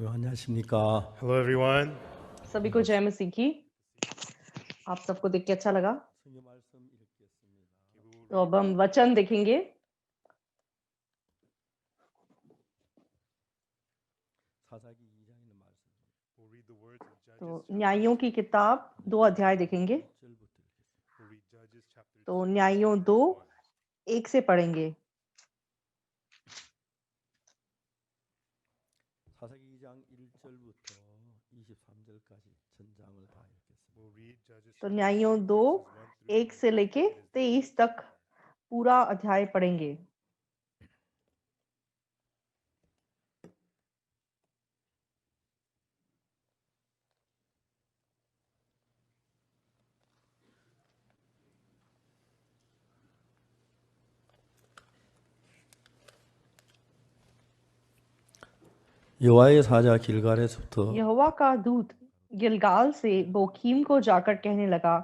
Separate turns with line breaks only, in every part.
안녕하십니까.
Hello, everyone.
सभी को जय मसीह की। आप सबको देख के अच्छा लगा।
성경 말씀 읽겠습니다.
तो अब हम वचन देखेंगे।
사사기 2장에 있는 말씀입니다.
We'll read the words of Judges.
तो न्यायों की किताब 2 अध्याय देखेंगे।
1절부터 읽겠습니다.
We'll read Judges chapter
तो
2,
न्यायों
verse
2
1.
1 से पढ़ेंगे।
사사기 2장 1절부터 23절까지 전장을 다 읽겠습니다.
We'll read Judges
तो
chapter
न्यायों
2,
2
verses 1 through
1 से लेके 23 तक पूरा अध्याय पढ़ेंगे।
여호와의 사자 길갈에서부터
यहोवा का दूत गिलगाल से बोकीम को जाकर कहने लगा,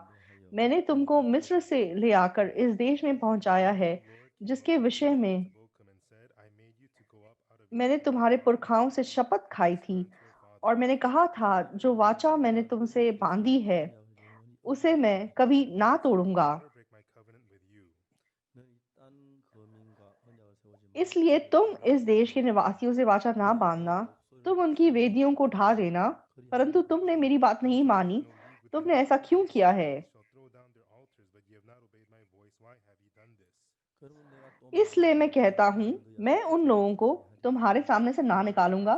मैंने तुमको मिस्र से ले आकर इस देश में पहुंचाया है, जिसके विषय में मैंने तुम्हारे पुरखाओं से शपथ खाई थी और मैंने कहा था, जो वाचा मैंने तुमसे बांधी है उसे मैं कभी ना तोड़ूंगा।
너희 땅 거민과 언약을 세우지
इसलिए तुम इस देश के निवासियों से वाचा ना बांधना, तुम उनकी वेदियों को ढा देना, परंतु तुमने मेरी बात नहीं मानी। तुमने ऐसा क्यों किया है?
그러면 내가 또
इसलिए मैं कहता हूँ, मैं उन लोगों को तुम्हारे सामने से ना निकालूंगा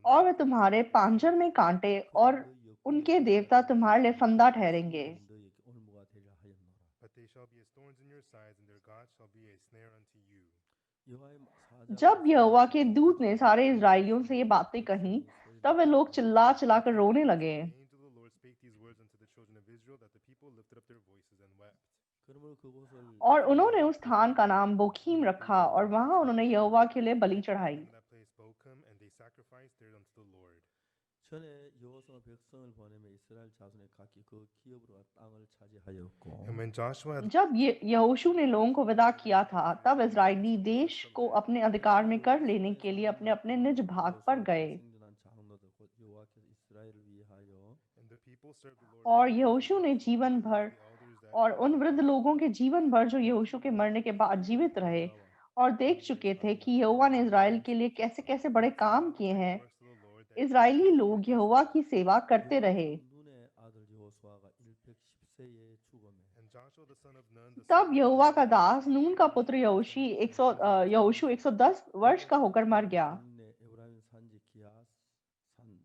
और वे तुम्हारे पांजर में कांटे और उनके देवता तुम्हारे लिए फंदा ठहरेंगे।
너희에게 올무가 되려 하였노라.
But they shall be as thorns in your sides, and their God shall be a snare unto you.
여호와의 사자가
जब यहोवा के दूत ने सारे इस्राएलियों से ये बातें कहीं, तब वे लोग चिल्ला चिल्लाकर रोने लगे।
The angel of the Lord spake these words unto the children of Israel, that the people lifted up their voices and wept.
그러므로 그곳을
और उन्होंने उस स्थान का नाम बोकीम रखा और वहां उन्होंने यहोवा के लिए बलि चढ़ाई।
Named that place Bochum, and they sacrificed there unto the Lord.
전에 여호수아가 백성을 보내며 이스라엘 자손의 각기 그 기업으로 땅을 차지하였고
And when Joshua had
जब यहोशू ने लोगों को विदा किया था, तब इस्राएली देश को अपने अधिकार में कर लेने के लिए अपने अपने निज भाग पर गए।
생존한 장로들 곧 여호와께서 이스라엘을 위하여
and the people served the Lord.
और यहोशू ने जीवन भर
The elders that
और उन वृद्ध लोगों के जीवन भर जो यहोशू के मरने के बाद जीवित रहे और देख चुके थे कि यहोवा ने इस्राएल के लिए कैसे कैसे बड़े काम किए हैं,
works of the Lord, that
इस्राएली लोग यहोवा की सेवा करते रहे।
नून의 आ들 여호수아가 110세에 죽음에
and Joshua the son of Nun, the
तब यहोवा का दास नून का पुत्र यहोशू 110 वर्ष का होकर मर गया
내 에브라임 산지 기앗 산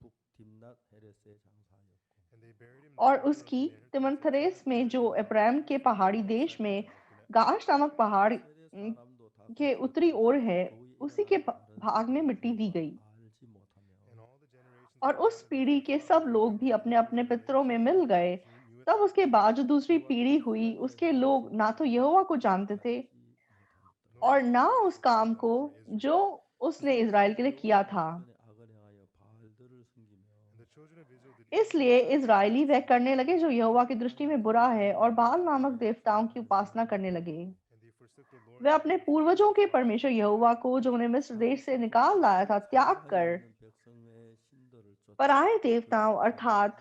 북딥낫 헤레스에 장사하였고
and they buried him
और उसकी तिमनथरेस में जो एप्रैम के पहाड़ी देश में गाश नामक पहाड़
이스라엘의 사람도 다
के उत्तरी ओर है, उसी के भाग में मिट्टी दी गई।
알지 못하며
and all the generations
और उस पीढ़ी के सब लोग भी अपने अपने पितरों में मिल गए। तब उसके बाद जो दूसरी पीढ़ी हुई, उसके लोग ना तो यहोवा को जानते थे और ना उस काम को जो उसने इज़राइल के लिए किया था।
전에 악을 행하여 바알들을 숨기며
and the children of Israel did
इसलिए इज़राइली वह करने लगे जो यहोवा की दृष्टि में बुरा है और बाल नामक देवताओं की उपासना करने लगे।
and they forsook the Lord.
वे अपने पूर्वजों के परमेश्वर यहोवा को, जो उन्हें मिस्र देश से निकाल लाया था, त्याग कर
백성의 신들을 쫓아
पराये देवताओं अर्थात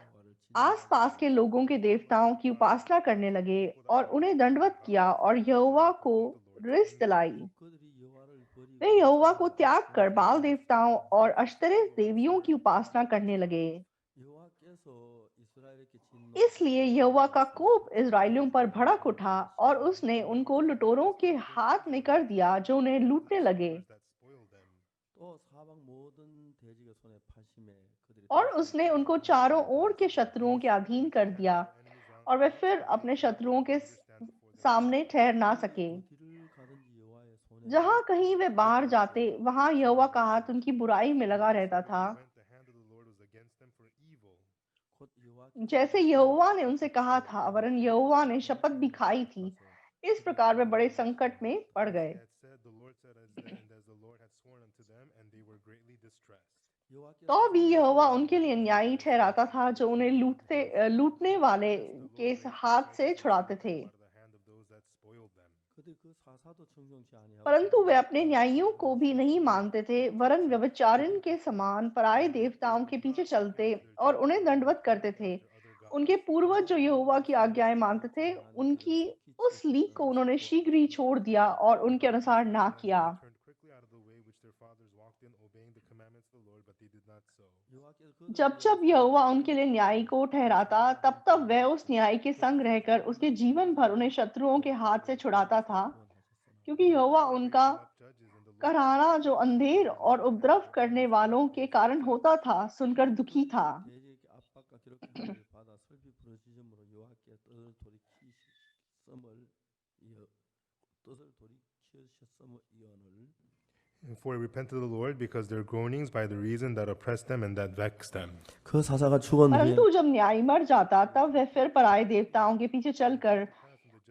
आसपास के लोगों के देवताओं की उपासना करने लगे और उन्हें दंडवत किया और यहोवा को रिस दिलाई।
그들이 여호와를 버리고
वे यहोवा को त्याग कर बाल देवताओं और अश्तरे देवियों की उपासना करने लगे।
여호와께서 이스라엘에게 진노
इसलिए यहोवा का कोप इस्राएलियों पर भड़क उठा और उसने उनको लुटेरों के हाथ में कर दिया, जो उन्हें लूटने लगे।
that spoiled them.
또 사방 모든 대적의 손에 파심에 그들이
और उसने उनको चारों ओर के शत्रुओं के अधीन कर दिया और वे फिर अपने शत्रुओं के सामने ठहर ना सके।
어디를 가든지 여호와의 손에
जहाँ कहीं वे बाहर जाते, वहाँ यहोवा का हाथ उनकी बुराई में लगा रहता था।
Went, the hand of the Lord was against them for evil.
곧 여호와께서
जैसे यहोवा ने उनसे कहा था, वरन यहोवा ने शपथ भी खाई थी। इस प्रकार वे बड़े संकट में पड़ गए।
He had said, the Lord said, as the Lord had sworn unto them, and they were greatly distressed.
여호와께서
तो भी यहोवा उनके लिए न्यायी ठहराता था, जो उन्हें लूटने वाले के हाथ से छुड़ाते थे।
Out of the hand of those that spoiled them.
그들 그 사사도 충성치 아니하고
परंतु वे अपने न्यायियों को भी नहीं मानते थे, वरन व्यभिचारिणी के समान पराये देवताओं के पीछे चलते और उन्हें दंडवत करते थे। उनके पूर्वज जो यहोवा की आज्ञाएं मानते थे, उनकी उस लीक को उन्होंने शीघ्र ही छोड़ दिया और उनके अनुसार ना किया।
Turned quickly out of the way which their fathers walked in, obeying the commandments of the Lord, but they did not so.
여호와께서
जब
그들을
जब यहोवा उनके लिए न्याय को ठहराता, तब तब वह उस न्याय के संग रहकर उसके जीवन भर उन्हें शत्रुओं के हाथ से छुड़ाता था, क्योंकि यहोवा उनका
Raising up judges, and the Lord
कराना जो अंधेर और उपद्रव करने वालों के कारण होता था, सुनकर दुखी था।
대적의 압박과 기록함을 받아 설비 부러지므로 여호와께 뜻을 돌이키셨음을 이언을
For he repented the Lord because their groanings by the reason that oppressed them and that vexed them.
그 사사가 죽은 후에
परंतु जब न्यायी मर जाता, तब वह फिर पराये देवताओं के पीछे चलकर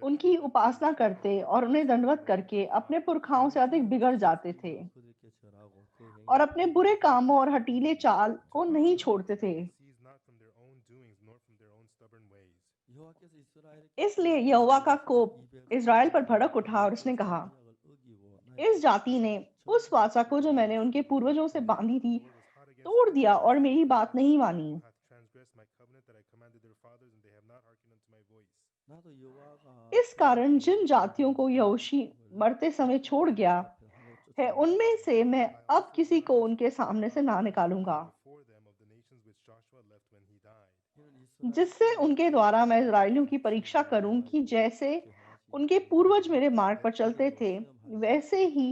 उनकी उपासना करते और उन्हें दंडवत करके अपने पुरखाओं से अधिक बिगड़ जाते थे
그들께 절하고 그 행위
और अपने बुरे कामों और हठीले चाल को नहीं छोड़ते थे।
Cease not from their own doings, nor from their own stubborn ways.
여호와께서 이스라엘에게
इसलिए यहोवा का कोप इज़राइल पर भड़क उठा और उसने कहा, इस जाति ने उस वाचा को जो मैंने उनके पूर्वजों से बांधी थी, तोड़ दिया और मेरी बात नहीं मानी।
Hath transgressed my covenant that I commanded their fathers, and they have not hearkened unto my voice.
나도 여호와가
इस कारण जिन जातियों को यहोशी मरते समय छोड़ गया है, उनमें से मैं अब किसी को उनके सामने से ना निकालूंगा,
Before them of the nations which Joshua left when he died.
जिससे उनके द्वारा मैं इज़राइलियों की परीक्षा करूं कि जैसे उनके पूर्वज मेरे मार्ग पर चलते थे, वैसे ही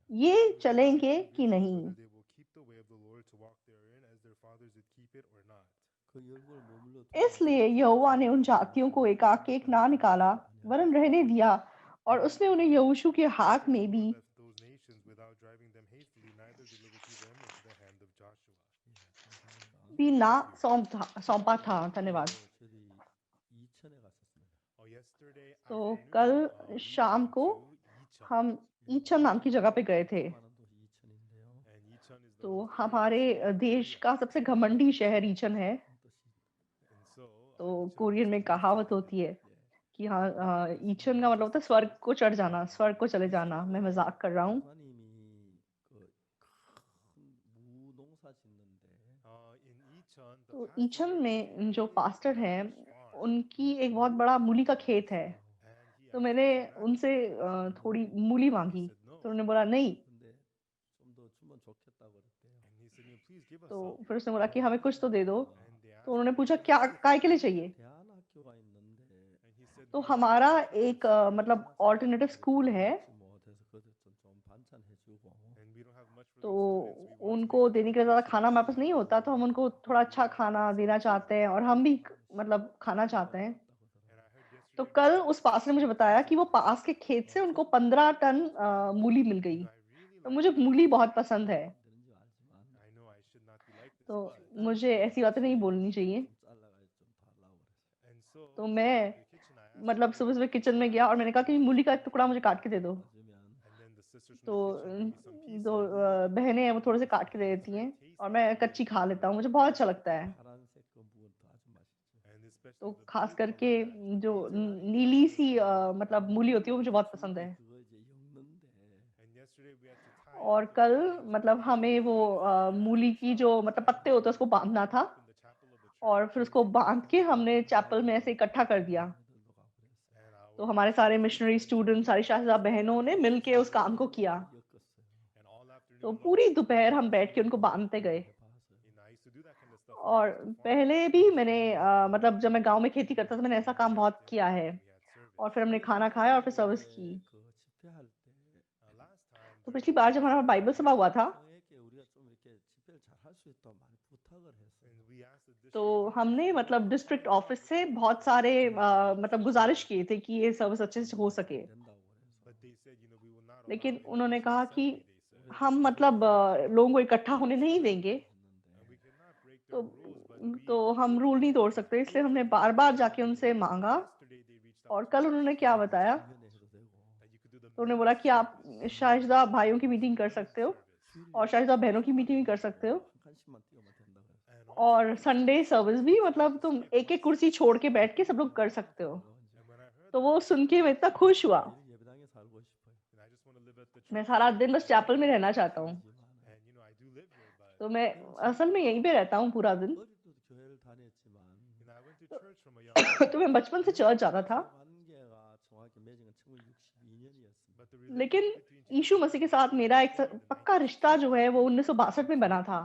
ये चलेंगे कि नहीं।
Whether they will keep the way of the Lord to walk therein as their fathers did keep it or not.
그 열국을 머물러
इसलिए यहोवा ने उन जातियों को एकाक एक ना निकाला, वरन रहने दिया, और उसने उन्हें यहोशू के हाथ में भी
Left those nations without driving them hastily, neither delivered he them into the hand of Joshua.
ना सौंपा था। धन्यवाद।
저희 이천에 갔었습니다.
Yesterday
तो
afternoon,
कल
we
शाम
went
को
to Yichon.
हम ईचन नाम की जगह पे गए थे।
많은 도시 이천인데요.
And Yichon is the
तो
most
हमारे देश का सबसे घमंडी शहर ईचन है।
and so
तो
Yichon
कोरियन में कहावत होती है कि हाँ, ईचन का मतलब होता है स्वर्ग को चढ़ जाना, स्वर्ग को चले जाना। मैं मजाक कर रहा हूँ।
하나님이 큰 무농사 짓는데
in Yichon, the
तो
pastor
ईचन में जो
is
पास्टर है,
farm,
उनकी एक बहुत बड़ा मूली का खेत है।
and he
तो
asked
मैंने
us for that.
उनसे थोड़ी मूली मांगी,
said no.
तो उन्होंने बोला नहीं।
근데 좀 더 주면 좋겠다고 그랬대요.
And he said, please give us
तो
some.
फिर उसने बोला कि हमें कुछ तो दे दो।
And they
तो
asked
उन्होंने
him,
पूछा क्या काय के लिए चाहिए।
대안학교가 있는데
and he said,
तो
"We
हमारा एक मतलब ऑल्टरनेटिव स्कूल है,
못해서 그들 좀 반찬 해주고
and we don't have much for
तो
those students. We want
उनको देने के लिए ज़्यादा खाना हमारे पास नहीं होता, तो हम उनको थोड़ा अच्छा खाना देना चाहते हैं और हम भी मतलब खाना चाहते हैं।
And I heard yesterday
तो कल उस पास ने मुझे बताया कि वो पास के खेत से उनको 15 टन मूली मिल गई।
I really
तो
like
मुझे मूली बहुत पसंद है,
되는지 알지만
I know I should not be like this,
तो
but
मुझे ऐसी बातें नहीं बोलनी चाहिए।
좀 잘라가지고 좀 달라고 그랬어요.
and so
तो
in
मैं
the kitchen I asked
मतलब सुबह सुबह किचन में गया और मैंने कहा कि मूली का एक टुकड़ा मुझे काट के दे दो।
그러면
and then the sisters from
तो
the kitchen gave me some pieces.
दो बहनें हैं, वो थोड़े से काट के दे देती हैं और मैं कच्ची खा लेता हूँ, मुझे बहुत अच्छा लगता है।
파란색 그 무도 아주 맛있죠.
And especially
तो
the
खास
blue
करके
color.
जो नीली सी मतलब मूली होती है, वो मुझे बहुत पसंद है।
그거 이제 엮는데
And yesterday we had to tie
और कल मतलब हमें वो मूली की जो मतलब पत्ते होते हैं उसको बांधना था,
up in the chapel of the church.
और फिर उसको बांध के हमने चैपल में ऐसे इकट्ठा कर दिया।
애들도 가고 그랬어요.
And
तो हमारे सारे मिशनरी स्टूडेंट, सारी शाहज़ादा बहनों ने मिल के उस काम को किया।
엮었어요.
and all afternoon
तो
long,
पूरी दोपहर हम बैठ के उनको बांधते गए।
봐서요.
I used to do that kind of stuff.
और पहले भी मैंने मतलब जब मैं गांव में खेती करता था, मैंने ऐसा काम बहुत किया है।
We had service.
और फिर हमने खाना खाया और फिर सर्विस की।
그 집회할 때
Last time
तो पिछली बार जब हमारा बाइबल सभा हुआ था,
교회에 우리가 좀 이렇게 집회를 잘 할 수 있도록 많이 부탁을 했어요.
and we asked the district
तो हमने मतलब डिस्ट्रिक्ट ऑफिस से बहुत सारे मतलब गुजारिश किए थे कि ये सर्विस अच्छे से हो सके,
된다고 그래서
but they said we will not
लेकिन
allow
उन्होंने
in-person
कहा कि
assembly, they said.
हम मतलब लोगों को इकट्ठा होने नहीं देंगे।
했는데
And we cannot break
तो
their rules, but we
तो हम रूल नहीं तोड़ सकते, इसलिए हमने बार बार जाके उनसे मांगा।
yesterday they reached out
और कल उन्होंने क्या बताया,
주변에 해도 되고
that you could do the
तो उन्होंने बोला कि आप शाहज़ादा भाइयों की मीटिंग कर सकते हो और शाहज़ादा बहनों की मीटिंग भी कर सकते हो,
한 칸씩만 띄우면 된다 그랬어요.
and
और संडे सर्विस भी मतलब तुम एक एक कुर्सी छोड़ के बैठ के सब लोग कर सकते हो।
and when I heard
तो वो सुन के मैं इतना खुश हुआ।
예배당에
मैं सारा दिन बस चैपल में रहना चाहता हूँ।
And I do live here, but
तो मैं असल में यहीं पे रहता हूँ पूरा दिन।
어릴 때도 교회를 다녔지만
I went to
तो
church from a young age.
तो मैं बचपन से चर्च जाता था,
관계가 정확히 맺은 건 1962년이었습니다.
But the
लेकिन
relationship between
यीशु
Jesus
मसीह के
and
साथ
me
मेरा एक
started in the
पक्का रिश्ता
1960s.
जो है वो 1962 में बना था।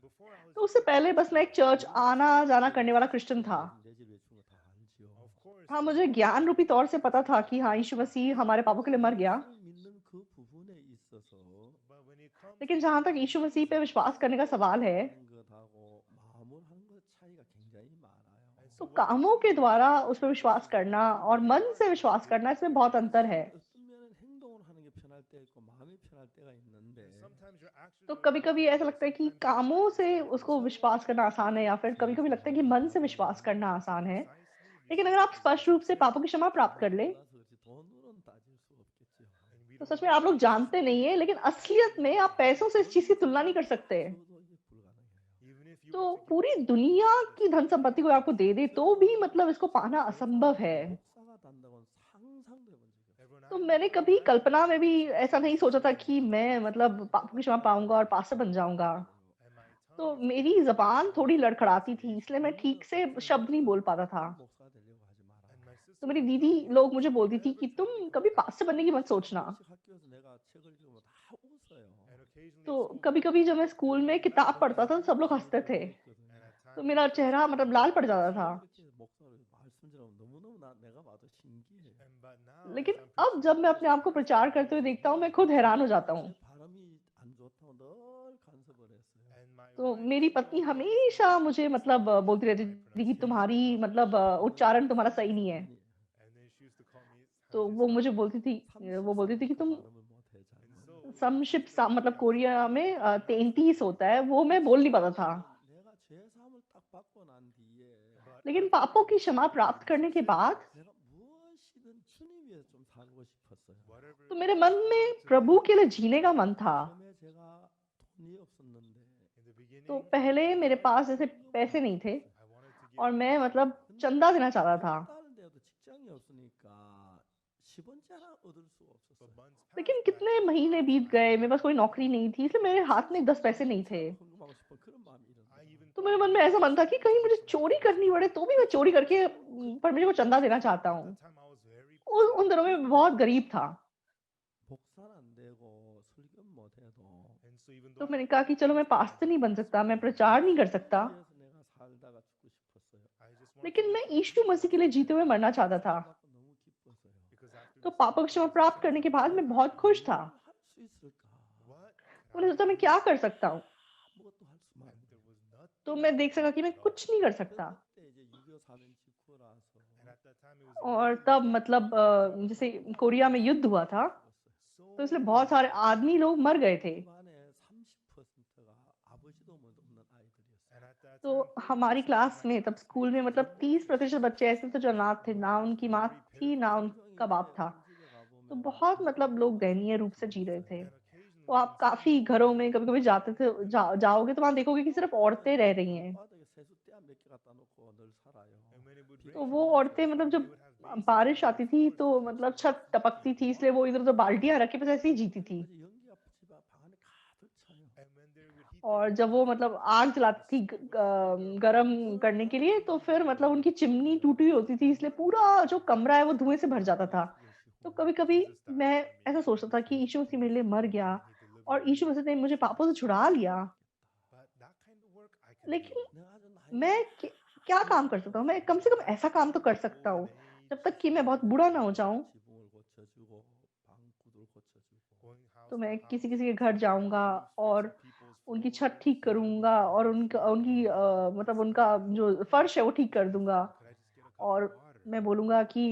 Before I was
तो
just
उससे
a
पहले बस मैं
Christian.
एक चर्च आना-जाना करने वाला क्रिश्चियन था।
내 집에 준거 다 알지요.
Of course,
हाँ,
you
मुझे
know
ज्ञान
that.
रूपी तौर से पता था कि हाँ, यीशु मसीह हमारे पापों के लिए मर गया।
예수를 믿는 그 부분에 있어서
But when it comes
लेकिन
to
जहाँ तक
following
यीशु मसीह पे
Jesus,
विश्वास करने का सवाल है,
하는 것하고 마음을 하는 것 차이가 굉장히 많아요.
and
तो
so what we
कामों
do
के
daily
द्वारा
is
उस पे
we
विश्वास
worship
करना
God through
और मन
words
से
and
विश्वास
through
करना इसमें बहुत अंतर है।
어떤 면은 행동을 하는 게 편할 때 있고 마음이 편할 때가 있는데
and sometimes your actions
तो
are
कभी-कभी
okay,
ऐसा लगता है कि
sometimes your
कामों
actions
से
are
उसको
wrong.
विश्वास करना आसान है या फिर कभी-कभी लगता है कि मन से विश्वास करना आसान है। लेकिन अगर आप स्पष्ट रूप से पापों की क्षमा प्राप्त कर लें,
몰라서 그렇지 돈으로는 따질 수 없겠지요.
And we
तो
don't
सच में
know
आप लोग
that.
जानते नहीं है, लेकिन असलियत में आप पैसों से इस चीज़ की तुलना नहीं कर सकते।
줘도 이게 불가능해요.
Even if you
तो
were to give
पूरी
all
दुनिया
money to
की धन
someone,
संपत्ति कोई आपको दे दे, तो भी मतलब इसको पाना असंभव है।
목사가 단다고는 상상도 해본 적이 없어요.
and when
तो
I
मैंने
never
कभी
imagined
कल्पना
that
में
I
भी
would someday
ऐसा
be
नहीं
a
सोचा था
pastor.
कि मैं मतलब पापों की क्षमा पाऊँगा और पास्टर बन जाऊँगा।
And my tongue
तो
is
मेरी
always
ज़बान थोड़ी
full of
लड़खड़ाती थी, इसलिए मैं
pronunciation.
ठीक से शब्द नहीं बोल पाता था।
목사가 되려고 하지 마라.
And my
तो
sister
मेरी
would
दीदी
tell me,
लोग मुझे बोलती थी
never
कि
try to
तुम
become a
कभी पास्टर
pastor.
बनने की मत सोचना।
한식 학교에서 내가 책을 읽으면 다 웃어요.
And occasionally
तो
at school, when I
कभी-कभी
read
जब मैं
books,
स्कूल में
everybody
किताब
laughs.
पढ़ता था, तो सब लोग हँसते थे।
있거든요.
And at
तो
times
मेरा
my
चेहरा
face
मतलब
would
लाल
get
पड़ जाता
red.
था।
이렇게 목사로 말씀처럼 너무너무 내가 봐도 신기해요.
And but now,
लेकिन
as I'm
अब
preaching
जब
the
मैं
word
अपने
of
आप को
God,
प्रचार करते हुए देखता हूँ, मैं खुद हैरान हो जाता हूँ।
제 발음이 안 좋다고 늘 간섭을 했어요.
and my
तो
wife,
मेरी
she
पत्नी
always
हमेशा मुझे
makes
मतलब
fun of
बोलती रहती
my
थी कि
pronunciation.
तुम्हारी मतलब उच्चारण तुम्हारा सही नहीं है।
And then she used to call me
तो वो मुझे
Samjisam.
बोलती थी कि तुम
발음을 못해 잘.
And so when it comes
समशिप
to
मतलब
confessing
कोरिया
my
में
sins,
33 होता है, वो मैं बोल नहीं पाता था।
내가 죄 사함을 딱 받고 난 뒤에
but
लेकिन
after
पापों
I
की
received
क्षमा
the
प्राप्त करने
forgiveness
के
of
बाद
sins,
내가 무엇이든 주님 위해 좀 살고 싶었어요.
whatever
तो
it
मेरे
was,
मन
I
में
wanted to
प्रभु
live
के लिए
for
जीने
God.
का मन था।
처음에 제가 돈이 없었는데
In the beginning,
तो
I
पहले
didn't have
मेरे
money.
पास ऐसे
헌금을
पैसे
하고
नहीं थे
싶었어요.
I wanted to give
और मैं
offerings.
मतलब
근데
चंदा देना चाहता
몇
था।
달은 돼도 직장이 없으니까 10원째 하나 얻을 수가
But
없었어요.
months
लेकिन
passed by,
कितने
and
महीने
jobs
बीत
passed
गए,
by.
मेरे पास कोई नौकरी नहीं थी, इसलिए मेरे हाथ में 10 पैसे नहीं थे।
헌금하고 싶어 그런 마음이
I
이런다.
even
तो
thought
मेरे
of
मन में
giving
ऐसा मन था कि कहीं मुझे
10% of my
चोरी
salary.
करनी पड़े तो भी मैं चोरी करके परमेश्वर को चंदा देना चाहता
At
हूँ।
that time, I was very poor.
उन दिनों में मैं बहुत गरीब था।
복사는 안 되고 설교 못 해도
And so even
तो
though I
मैंने कहा कि चलो मैं पास्टर नहीं बन सकता, मैं प्रचार नहीं कर सकता,
위해서 내가 살다가 죽고 싶었어요.
I just wanted to
लेकिन
live
मैं
for
यीशु
Jesus
मसीह के लिए जीते हुए मरना चाहता था।
받고 너무 기뻤어요.
because after
तो
receiving
पापों की क्षमा
forgiveness of
प्राप्त
sins,
करने के
I was
बाद
so
मैं बहुत
happy.
खुश था।
할수 있을까?
What could
मैंने
I
सोचा मैं
do?
क्या कर सकता हूँ।
아무것도 할 수만
And there was nothing
तो
I
मैं
could
देख सका
do
कि मैं
at all.
कुछ नहीं कर सकता।
그때 이제 6.25 사는 직후라서
And at that time, it was
और
immediately
तब
after
मतलब
the
जैसे
Korean War.
कोरिया में युद्ध हुआ था,
죽었어요.
तो इसलिए
So
बहुत
many
सारे
people died.
आदमी लोग मर गए थे।
반에 30%가 아버지도 없는 아이들이었어요.
And at that
तो
time, 30%
हमारी
of
क्लास
my
में तब स्कूल में
classmates
मतलब
were
30%
orphans.
बच्चे ऐसे थे जो अनाथ थे, ना उनकी माँ
Very
थी ना
pitiful.
उनका
종종
बाप
이제
था।
어느 집에
तो
가보면
बहुत मतलब लोग दयनीय रूप से जी रहे थे।
And
तो
occasionally,
आप
in some
काफी
homes,
घरों में कभी-कभी जाते थे जाओगे तो वहाँ देखोगे कि सिर्फ औरतें रह रही हैं।
바닥에 세숫대 몇 개 갖다 놓고 늘 살아요.
and when it would
तो
rain,
वो औरतें मतलब
they
जब
would have basins
बारिश
on
आती
their
थी
floors
तो
to catch
मतलब
the
छत टपकती थी, इसलिए वो इधर-उधर बाल्टियां रख के बस ऐसे ही जीती थी।
어제 연기가 방 안에 가득 차요.
And when they would heat their
और
homes,
जब वो मतलब आग जलाती थी
the smoke would fill their
गरम
apartments.
करने के लिए, तो फिर मतलब उनकी चिमनी टूटी हुई होती थी, इसलिए पूरा जो कमरा है वो धुएं से भर जाता था। तो कभी-कभी
Jesus died
मैं
for me.
ऐसा सोचता था कि यीशु मसीह मेरे लिए मर गया
And he delivered
और यीशु
me.
मसीह ने मुझे पापों से छुड़ा लिया।
But that kind of work I can
लेकिन
do.
내가 아주 나이
मैं क्या काम कर सकता हूँ? मैं कम से कम ऐसा काम तो कर सकता हूँ, जब तक कि मैं बहुत बूढ़ा ना हो जाऊँ।
지붕을 고쳐주고 방구들 고쳐주고
Going house
तो
to
मैं
house,
किसी-किसी के घर
scrubbing
जाऊँगा
the roofs,
और
fixing people's
उनकी छत
floors.
ठीक करूँगा और उनकी मतलब उनका जो फर्श है वो ठीक कर दूँगा।
Could I just get a cup of
और
water?
मैं बोलूँगा कि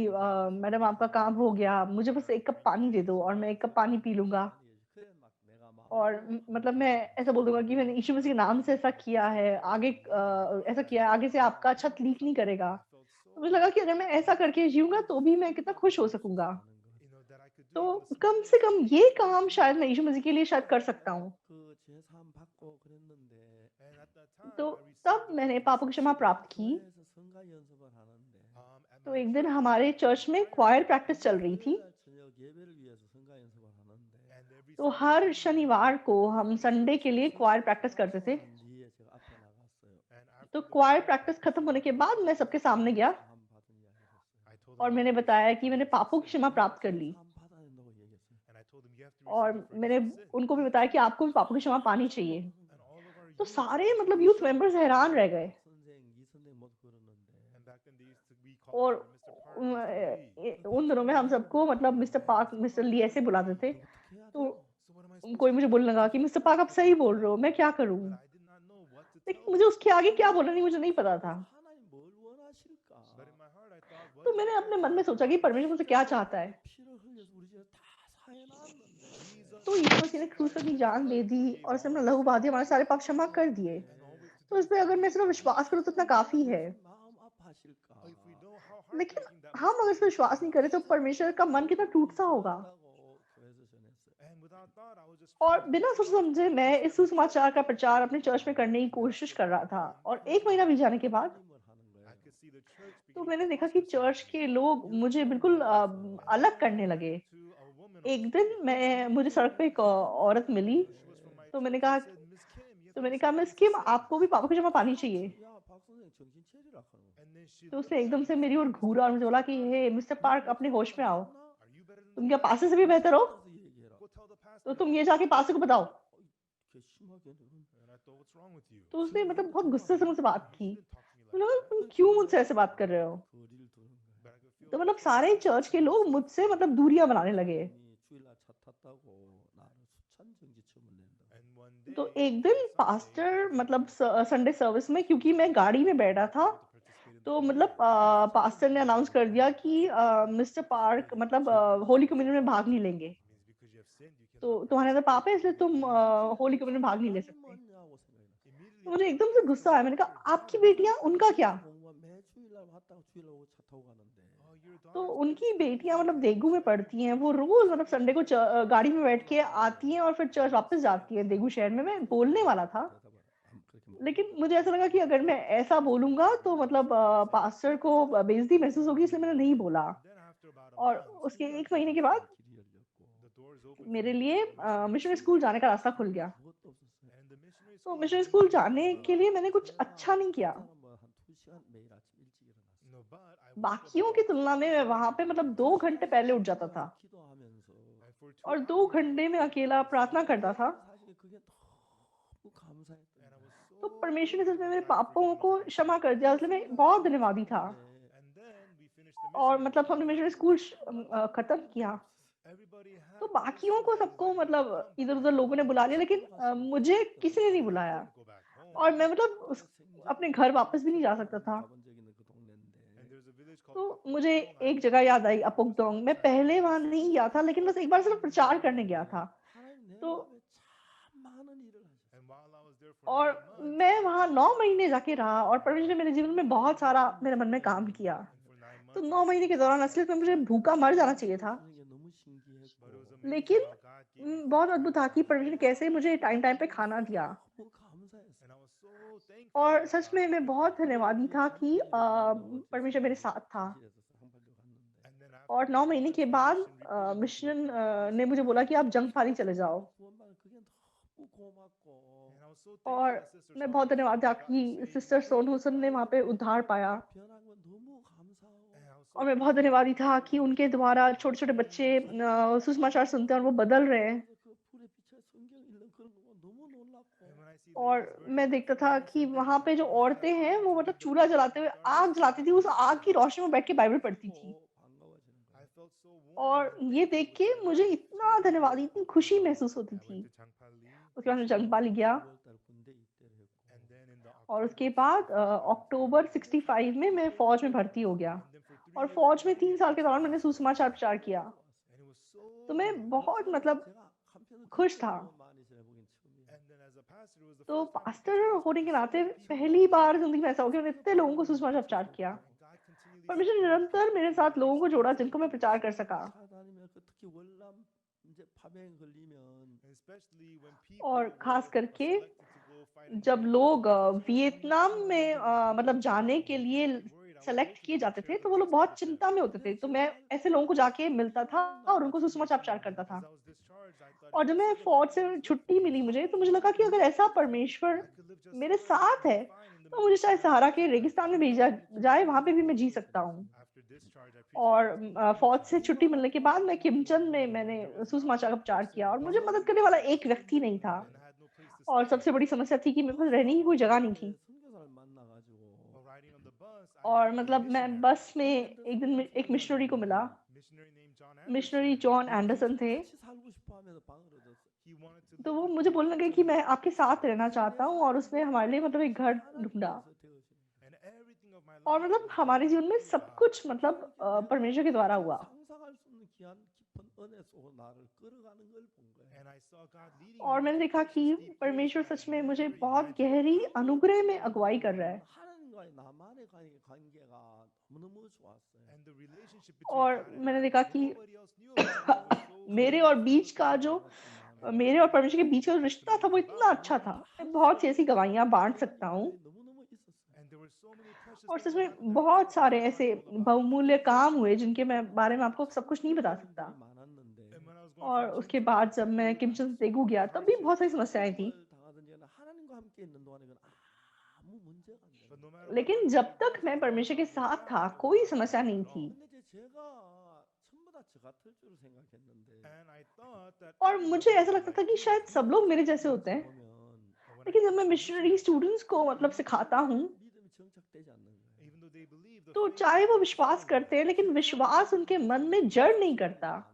मैडम आपका काम हो गया, मुझे बस 1 कप पानी दे दो और मैं 1 कप पानी पी लूँगा।
그래 막 내가
और मतलब मैं ऐसा बोल दूँगा कि मैंने यीशु मसीह के नाम से ऐसा किया है, आगे ऐसा किया है, आगे से आपका छत लीक नहीं करेगा।
I felt so
तो मुझे लगा कि अगर मैं ऐसा करके जीऊँगा तो भी मैं कितना खुश हो सकूँगा।
that I could do
तो
even the
कम से
smallest
कम
thing.
ये काम शायद मैं यीशु मसीह के लिए शायद कर सकता हूँ।
그 제사함 받고 그랬는데
And at that time,
तो
I received
तब
the
मैंने
forgiveness
पापों
of
की क्षमा
sins.
प्राप्त की।
교회에서 성가 연습을 하는데
At
तो
my
एक दिन
church,
हमारे
we had
चर्च में
choir
क्वायर
practice.
प्रैक्टिस चल रही थी।
토요일 날 저녁 예배를 위해서 성가 연습을 하는데
And
तो हर शनिवार को हम संडे के लिए क्वायर प्रैक्टिस करते थे।
한 뒤에 제가 앞에 나갔어요.
तो क्वायर प्रैक्टिस खत्म होने के बाद मैं सबके सामने गया
감 받은 이야기를 했어요.
I told
और
them
मैंने
about
बताया
this
कि मैंने पापों की क्षमा प्राप्त कर ली।
감 받아야 된다고 얘기했어요.
and I told them you have to
और
receive
मैंने
forgiveness of sin.
उनको भी बताया कि आपको भी पापों की क्षमा पानी चाहिए।
And all of our
तो
youths
सारे
actually
मतलब यूथ मेंबर्स हैरान रह गए।
선생, 이 선생 못 그러는데.
and back then they used to be called
और
Mr. Park, Mr. Lee.
उन दिनों में हम सबको मतलब मिस्टर पार्क, मिस्टर ली ऐसे बुलाते थे।
तो 어떻게 해야
तो
돼요?
So what am I supposed
कोई
to
मुझे
do?
बोलने लगा कि मिस्टर पार्क आप सही बोल रहे हो, मैं क्या करूँ?
But I did not know what to
लेकिन
tell
मुझे
them.
उसके आगे क्या बोलना नहीं मुझे नहीं पता था।
하나님 뭘 원하실까?
But in my heart I thought, what
तो
is
मैंने
God
अपने मन में
telling
सोचा
me?
कि परमेश्वर मुझसे क्या चाहता है।
피를 흘려서 우리 집에 다 사해놨는데.
Jesus
तो यीशु मसीह ने क्रूस पर अपनी जान दे दी और उसने अपना लहू बहा दिया, हमारे सारे पाप क्षमा कर दिए।
and all we have to
तो
do
इस
is
पे अगर
believe.
मैं सिर्फ विश्वास करूँ तो इतना काफी है।
마음 아파하실까?
If we know how
लेकिन
heartbreaking that
हम अगर
must
इस पे
be.
विश्वास नहीं करें तो परमेश्वर का मन कितना टूटता होगा।
한다고 교회에서 전했어요.
And without thought, I was just
और
preaching
बिना
this
सोचे
gospel
समझे
to
मैं
the
इस
church.
सुसमाचार का प्रचार अपने चर्च में करने की कोशिश कर रहा था। और 1 महीना बीत जाने के बाद
하나님을 하는
I
거예요.
could see the church
तो
beginning
मैंने
to
देखा कि चर्च
ostracize me.
के लोग मुझे बिल्कुल अलग
And
करने
then I
लगे।
ran into a woman on the
एक दिन
street.
मुझे सड़क पे एक औरत मिली।
She was from my
तो मैंने
church
कहा
and said, Miss Kim, you have to receive
miss
forgiveness of
Kim
sin.
आपको भी पापों की क्षमा पानी चाहिए।
야, 박 선생 정신 차리라 그러고.
And then she
तो
looked
उसने
at
एकदम
me
से
and
मेरी
said,
ओर
Mr.
घूरा और मुझे बोला
Park,
कि
are
हे मिस्टर
너
पार्क अपने
목사보다
होश में आओ।
낫나?
you better than
तुम
the
क्या
pastor?
पास्टर से भी बेहतर हो?
가서 얘기해라.
Go tell the pastor
तो
that.
तुम ये जाके पास्टर को बताओ।
개 심하게 그런.
And I thought, what's wrong with you?
तो उसने मतलब बहुत गुस्से से मुझसे बात की।
You shouldn't talk to me like
मैंने बोला
that.
तुम क्यों मुझसे ऐसे बात कर रहे हो?
거리를 두는 거야.
But I could feel
तो
the
मतलब
church
सारे
distancing
चर्च के लोग
themselves.
मुझसे मतलब दूरियां बनाने लगे।
이 주일날 차 탔다고 나를 수찬 정지처분 낸다.
And one
तो
day,
एक दिन
on Sunday,
pastor
because I
मतलब
was
संडे सर्विस में, क्योंकि मैं गाड़ी में बैठा था,
able to participate in the
तो
communion.
मतलब पास्टर ने अनाउंस कर दिया कि मिस्टर पार्क मतलब होली कम्युनियन में भाग नहीं लेंगे।
Means because you have sinned, you
तो
cannot
तुम्हारे अंदर
participate
पाप है
in
इसलिए
the
तुम
communion.
होली कम्युनियन में भाग नहीं ले
하나님
सकते।
뭐냐고 생각이 났어.
Immediately
तो मुझे
I
एकदम
thought,
से
what's
गुस्सा
the
आया। मैंने
matter?
कहा आपकी बेटियां, उनका क्या?
매 주일날 왔다고 주일날 오고 차 타고 가는데.
Oh, your
तो
daughters
उनकी
participate in
बेटियां मतलब
the
देगू में
communion
पढ़ती हैं, वो
every
रोज मतलब
Sunday.
संडे को गाड़ी में बैठ के आती हैं और फिर चर्च वापस जाती हैं देगू शहर में। मैं बोलने वाला था,
대답을 그렇게 못
लेकिन मुझे ऐसा लगा कि अगर मैं ऐसा बोलूंगा तो मतलब पास्टर को बेइज्जती महसूस होगी, इसलिए मैंने नहीं बोला।
And then after about a
और
month,
उसके 1 महीने के बाद
길이 열렸고.
the doors opened for
मेरे
me to
लिए
go to missionary
missionary
school.
School जाने का रास्ता खुल गया।
그것도 없었어요.
And the missionary
तो
school, I
missionary
didn't
school
do
जाने
anything
के
wrong.
लिए मैंने कुछ अच्छा नहीं किया।
사람 뭐한 2시간 매일 아침 일찍 일어났어요.
No, but I woke up
बाकियों की
about
तुलना में मैं वहां पे मतलब 2 घंटे पहले उठ जाता था
기도하면서
and for 2
और 2
hours
घंटे में अकेला प्रार्थना करता था।
사실 그게 너무 감사했던
and I was
तो
so
परमेश्वर ने
grateful
सच में
that
मेरे
God had
पापों
forgiven
को
all my
क्षमा
sins.
कर दिया, इसलिए मैं बहुत धन्यवादी था।
And then we finished the
और
missionary
मतलब
school.
हमने मिशनरी स्कूल खत्म किया
Everybody had
तो
to
बाकियों को
somebody
सबको
invited me to
मतलब
come, but
इधर
I
उधर लोगों ने
couldn't
बुला
go
लिया,
back.
लेकिन मुझे किसी ने नहीं
I
बुलाया
couldn't go back home.
और मैं मतलब अपने घर वापस भी नहीं जा सकता था।
가본 적 있는 그 동네인데
And there's a village called
तो
Apokdong.
मुझे
I
एक
went
जगह
there
याद आई,
just
अपोकदोंग। मैं
one time
पहले
to
वहां
preach.
नहीं गया था, लेकिन बस एक बार सिर्फ प्रचार करने गया था।
하나님 내
तो
마음에 참 많은 일을 하셨어요.
And while I was there for
और
9 months,
मैं वहां 9 महीने जाके रहा और परमेश्वर ने मेरे जीवन में बहुत सारा मेरे मन में काम किया।
and for 9
तो
months,
9
I
महीने के
experienced
दौरान
this
असलियत में
God.
मुझे भूखा मर जाना चाहिए था,
선생님 너무 신기했고
But it was amazing
लेकिन
how God gave me
बहुत
food.
अद्भुत था कि परमेश्वर ने कैसे मुझे टाइम टाइम पे खाना दिया।
너무 감사했어요.
And I was so thankful
और
that
सच
God
में मैं
protected
बहुत
me.
धन्यवादी था कि परमेश्वर मेरे साथ था।
진실에서 상반도 갔는데
And then
और
after
9
9
महीने
months,
के
the
बाद
mission reported me to
mission
a place.
ने मुझे बोला कि आप जंगफाली चले जाओ।
구원받은 그게 너무 고맙고
And I was so
और
thankful that Sister
मैं
Sonu
बहुत
Sun
धन्यवाद था
got
कि
me saved.
सिस्टर सोनू सन ने वहाँ पे उद्धार पाया।
변한 건 너무 감사하고
And I was so
और मैं बहुत
thankful
धन्यवादी
that
था कि उनके द्वारा छोटे छोटे बच्चे सुसमाचार सुनते हैं और वो बदल रहे हैं।
그래서 그 불에 비쳐 성경 읽는 그런 거 너무 놀랍고
And when I see
और
ladies burning
मैं
the
देखता था
furnace
कि
and
वहाँ
then
पे जो
using that
औरतें हैं
fire
वो
to
मतलब
lead the
चूल्हा
people
जलाते
out
हुए
of darkness,
आग जलाती थी, उस आग की रोशनी में बैठ के बाइबल पढ़ती थी।
반가워지는
I
거예요.
felt so warm
और
and
ये
thankful
देख
with
के
my
मुझे
life.
इतना धन्यवाद, इतनी खुशी महसूस होती
I
थी।
went to Changpali,
उसके बाद मैं जंगपाली गया
10월 달 군대 입대를 했고
and then in the
और
October
उसके
of
बाद
65,
अक्टूबर 65 में मैं फौज में भर्ती हो गया।
and then for 3
और
years
फौज
I
में 3 साल के
preached the
दौरान मैंने
gospel.
सुसमाचार प्रचार किया।
And it was so
तो मैं
good.
बहुत मतलब
제가 한편으로
खुश
그렇게
था।
구원 많이 전해 보긴 처음이에요.
And then as a pastor, it was the
तो
first time I
pastor
preached the gospel
होने
to
के
so
नाते
many people.
पहली बार जिंदगी में ऐसा हो गया, मैंने इतने लोगों को सुसमाचार प्रचार किया।
And God continually
परमेश्वर ने
supported
निरंतर
people
मेरे
who
साथ
would
लोगों को
preach the
जोड़ा
gospel
जिनको मैं
to
प्रचार
us.
कर सका।
차다니면 그 특히 월남 이제 파병 걸리면
And especially when people
और
were
खास करके
selected to go fight in
जब
Vietnam,
लोग
I was worried.
वियतनाम में मतलब जाने के लिए सेलेक्ट किए जाते थे, तो वो लोग बहुत चिंता में होते थे। तो मैं ऐसे लोगों को जाके मिलता था और उनको सुसमाचार प्रचार करता था। और जब मैं फौज से छुट्टी मिली मुझे, तो मुझे लगा कि अगर ऐसा परमेश्वर मेरे साथ है, तो मुझे शायद सहारा के रेगिस्तान में भेजा जाए, वहाँ पे भी मैं जी सकता हूँ। और फौज से छुट्टी मिलने के बाद मैं किमचंद में मैंने सुसमाचार का प्रचार किया और मुझे मदद करने वाला एक व्यक्ति नहीं था। और सबसे बड़ी समस्या थी कि मेरे पास रहने की कोई जगह नहीं थी।
선교사를 만나가지고
और मतलब मैं बस में एक दिन एक मिशनरी को मिला। मिशनरी जॉन एंडरसन थे।
같이 살고 싶어 하면서 방을 얻었어.
तो वो मुझे बोलने लगे कि मैं आपके साथ रहना चाहता हूँ और उसने हमारे लिए मतलब एक घर ढूँढा। और मतलब हमारे जीवन में सब कुछ मतलब परमेश्वर के द्वारा हुआ।
상상할 수 없는 귀한 깊은 은혜 속으로 나를 끌어가는 걸 본 거예요.
और मैंने देखा कि परमेश्वर सच में मुझे बहुत गहरी अनुग्रह में अगुवाई कर रहा है।
하나님과의 나만의 관계가 너무너무 좋았어요.
और मैंने देखा कि मेरे और बीच का जो मेरे और परमेश्वर के बीच का जो रिश्ता था वो इतना अच्छा था। मैं बहुत सी ऐसी गवाहियाँ बाँट सकता हूँ।
너무너무 있었어요.
और सच में बहुत सारे ऐसे बहुमूल्य काम हुए जिनके मैं बारे में आपको सब कुछ नहीं बता सकता।
많았는데
और उसके बाद जब मैं किमचंद से तेगू गया तब भी बहुत सारी समस्याएँ थी।
당하든지 하나님과 함께 있는 동안에 그건 아무 문제가 안 돼요.
लेकिन जब तक मैं परमेश्वर के साथ था, कोई समस्या नहीं थी।
근데 이제 제가 전부 다 저 같을 줄 생각했는데
और मुझे ऐसा लगता था कि शायद सब लोग मेरे जैसे होते हैं।
보면
लेकिन जब मैं मिशनरी स्टूडेंट्स को मतलब सिखाता हूँ,
믿음이 정착되지 않는 거예요.
तो चाहे वो विश्वास करते हैं, लेकिन विश्वास उनके मन में जड़ नहीं करता।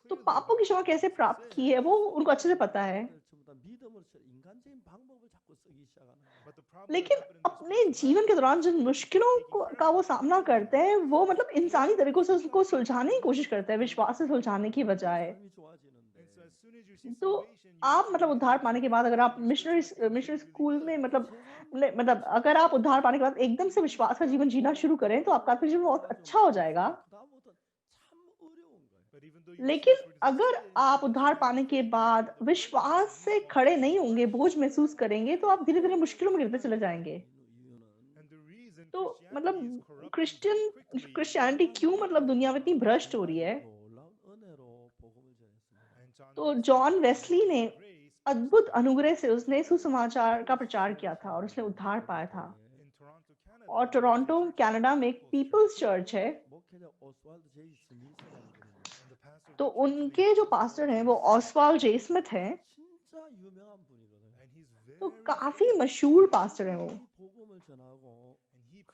तो पापों की क्षमा कैसे प्राप्त की है, वो उनको अच्छे से पता है।
전부 다 믿음으로 인간적인 방법을 자꾸 쓰기 시작하는 거예요.
लेकिन अपने जीवन के दौरान जिन मुश्किलों का वो सामना करते हैं, वो मतलब इंसानी तरीकों से उसको सुलझाने की कोशिश करते हैं, विश्वास से सुलझाने की बजाय।
삶이 좋아지는데
तो आप मतलब उद्धार पाने के बाद अगर आप मिशनरी स्कूल में मतलब अगर आप उद्धार पाने के बाद एकदम से विश्वास का जीवन जीना शुरू करें, तो आपका आत्मिक जीवन बहुत अच्छा हो जाएगा।
그다음부터 참 어려운 거예요.
लेकिन अगर आप उद्धार पाने के बाद विश्वास से खड़े नहीं होंगे, बोझ महसूस करेंगे, तो आप धीरे-धीरे मुश्किलों में गिरते चले जाएँगे।
이유는
तो मतलब क्रिश्चियनिटी क्यों मतलब दुनिया में इतनी भ्रष्ट हो रही है?
놀라운 은혜로 복음을 전했습니다.
तो जॉन वेस्ली ने अद्भुत अनुग्रह से उसने सुसमाचार का प्रचार किया था और उसने उद्धार पाया था। और टोरंटो, कनाडा में एक पीपल्स चर्च है।
목회자 오스왈드 제이 스미스라는 분입니다.
तो उनके जो पास्टर हैं वो ऑसवाल्ड जे स्मिथ हैं।
진짜 유명한 분이거든요.
तो काफी मशहूर पास्टर हैं वो।
이 복음을 전하고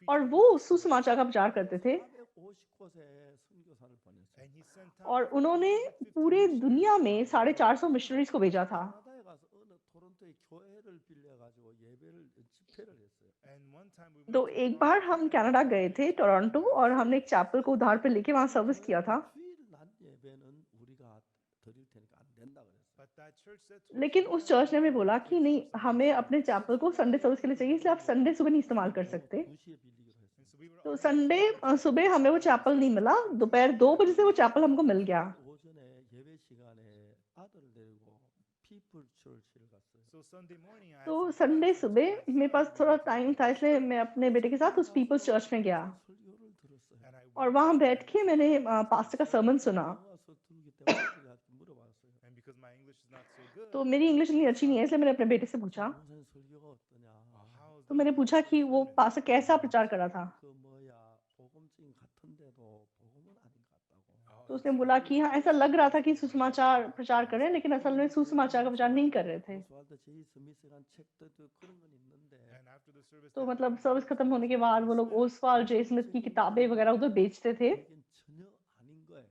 और वो सुसमाचार का प्रचार करते थे
450곳에 선교사를 보냈어요.
और उन्होंने पूरे दुनिया में 450 मिशनरीज को भेजा था।
캐나다에 가서 어느 토론토의 교회를 빌려가지고 예배를 집회를 했어요.
तो एक बार हम कनाडा गए थे टोरंटो और हमने एक चैपल को उधार पे लेके वहां सर्विस किया था।
주일 낮 예배는 우리가 드릴 테니까 안 된다 그랬어요.
लेकिन उस चर्च ने हमें बोला कि नहीं, हमें अपने चैपल को संडे सर्विस के लिए चाहिए, इसलिए आप संडे सुबह नहीं इस्तेमाल कर सकते।
2시에 빌리기로 했어요.
तो संडे सुबह हमें वो चैपल नहीं मिला। दोपहर 2 बजे से वो चैपल हमको मिल गया।
오전에 예배 시간에 아들을 데리고 피플 처치를 갔어요.
तो संडे सुबह मेरे पास थोड़ा टाइम था, इसलिए मैं अपने बेटे के साथ उस पीपल्स चर्च में गया
설교를 들었어요.
और वहां बैठ के मैंने पास्टर का सर्मन सुना।
영어가 서툴기 때문에 아들한테 물어봤어요.
तो मेरी इंग्लिश इतनी अच्छी नहीं है, इसलिए मैंने अपने बेटे से पूछा।
목사님 설교가 어떠냐?
तो मैंने पूछा कि वो पास्टर कैसा प्रचार कर रहा था।
그 뭐야 복음증 같은데도 복음은 아닌 것 같다고.
तो उसने बोला कि हाँ, ऐसा लग रहा था कि सुसमाचार प्रचार कर रहे हैं, लेकिन असल में सुसमाचार का प्रचार नहीं कर रहे थे।
오스왈드 제이 스미스라는 책도 그런 건 있는데
तो मतलब सर्विस खत्म होने के बाद वो लोग ओसवाल्ड जे स्मिथ की किताबें वगैरह उधर बेचते थे।
이게 전혀 아닌 거예요.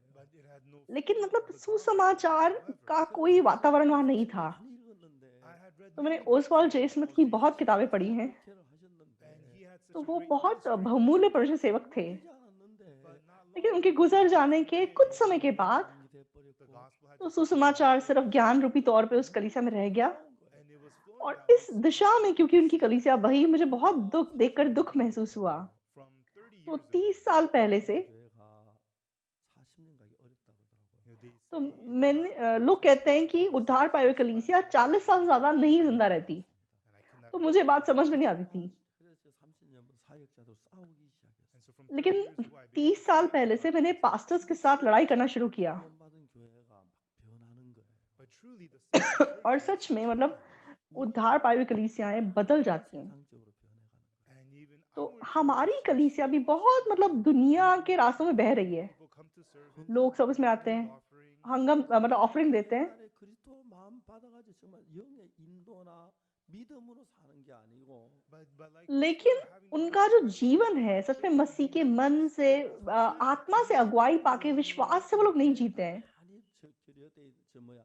लेकिन मतलब सुसमाचार का कोई वातावरण वहां नहीं था।
많이 읽었는데
तो मैंने ओसवाल्ड जे स्मिथ की बहुत किताबें पढ़ी हैं।
목회를 하셨는데
तो वो बहुत बहुमूल्य परमेश्वर सेवक थे।
되지 않았는데
लेकिन उनके गुजर जाने के कुछ समय के बाद
이 돼버렸고
तो सुसमाचार सिर्फ ज्ञान रूपी तौर पे उस कलीसिया में रह गया। और इस दिशा में क्योंकि उनकी कलीसिया बही, मुझे बहुत दुख देखकर दुख महसूस हुआ। तो 30 साल पहले से
교회가 40년 가기 어렵다고 그러더라고요.
तो मैंने लोग कहते हैं कि उद्धार पाए हुए कलीसिया 40 साल से ज्यादा नहीं जिंदा रहती। तो मुझे बात समझ में नहीं आती थी।
그래서 30년부터 사역자도 싸우기
लेकिन 30 साल पहले से मैंने पास्टर्स के साथ लड़ाई करना शुरू किया।
구원받은 교회가 막 변하는 거예요.
और सच में मतलब उद्धार पाई हुई कलीसियाएँ बदल जाती हैं।
세상적으로 변해가는 거예요.
तो हमारी कलीसिया भी बहुत मतलब दुनिया के रास्तों में बह रही है। लोग सर्विस में आते हैं, मतलब ऑफरिंग देते हैं,
옛날에 그리스도 마음 받아가지고 정말 영의 인도나 믿음으로 사는 게 아니고
लेकिन उनका जो जीवन है सच में मसीह के मन से आत्मा से अगुवाई पाके विश्वास से वो लोग नहीं जीते हैं।
많이 결여돼 저 뭐야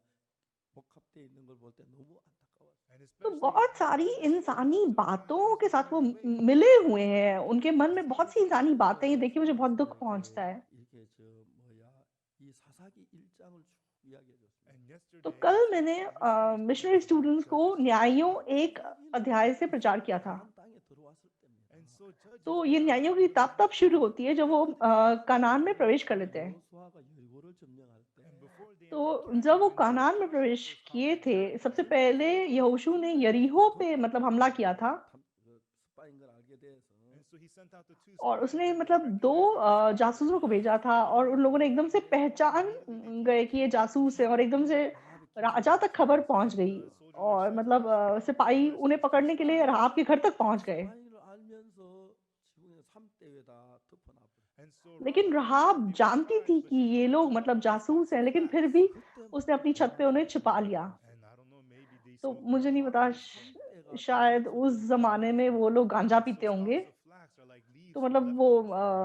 복합돼 있는 걸 볼 때 너무 안타까워요.
तो बहुत सारी इंसानी बातों के साथ वो मिले हुए हैं, उनके मन में बहुत सी इंसानी बातें, ये देखिए मुझे बहुत दुःख पहुँचता है।
이렇게 저 뭐야 이 사사기 1장을 쭉 이야기해 줬어요.
तो कल मैंने मिशनरी स्टूडेंट्स को न्यायों 1 अध्याय से प्रचार किया था।
가나안 땅에 들어왔을 때입니다.
तो ये न्यायों की तब शुरू होती है जब वो कनान में प्रवेश कर लेते हैं।
여호수아가 여리고를 점령할 때
तो जब वो कनान में प्रवेश किए थे, सबसे पहले यहोशू ने यरीहो पे मतलब हमला किया था
스파인 걸 알게 돼서
और उसने मतलब 2 जासूसों को भेजा था और उन लोगों ने एकदम से पहचान गए कि ये जासूस है और एकदम से राजा तक खबर पहुंच गई और मतलब सिपाही उन्हें पकड़ने के लिए राहाब के घर तक पहुंच गए।
스파인을 알면서 지붕에 3대에다 덮어놔버려.
लेकिन राहाब जानती थी कि ये लोग मतलब जासूस हैं, लेकिन फिर भी उसने अपनी छत पे उन्हें छिपा लिया। तो मुझे नहीं पता शायद उस ज़माने में वो लोग गांजा पीते होंगे। तो मतलब वो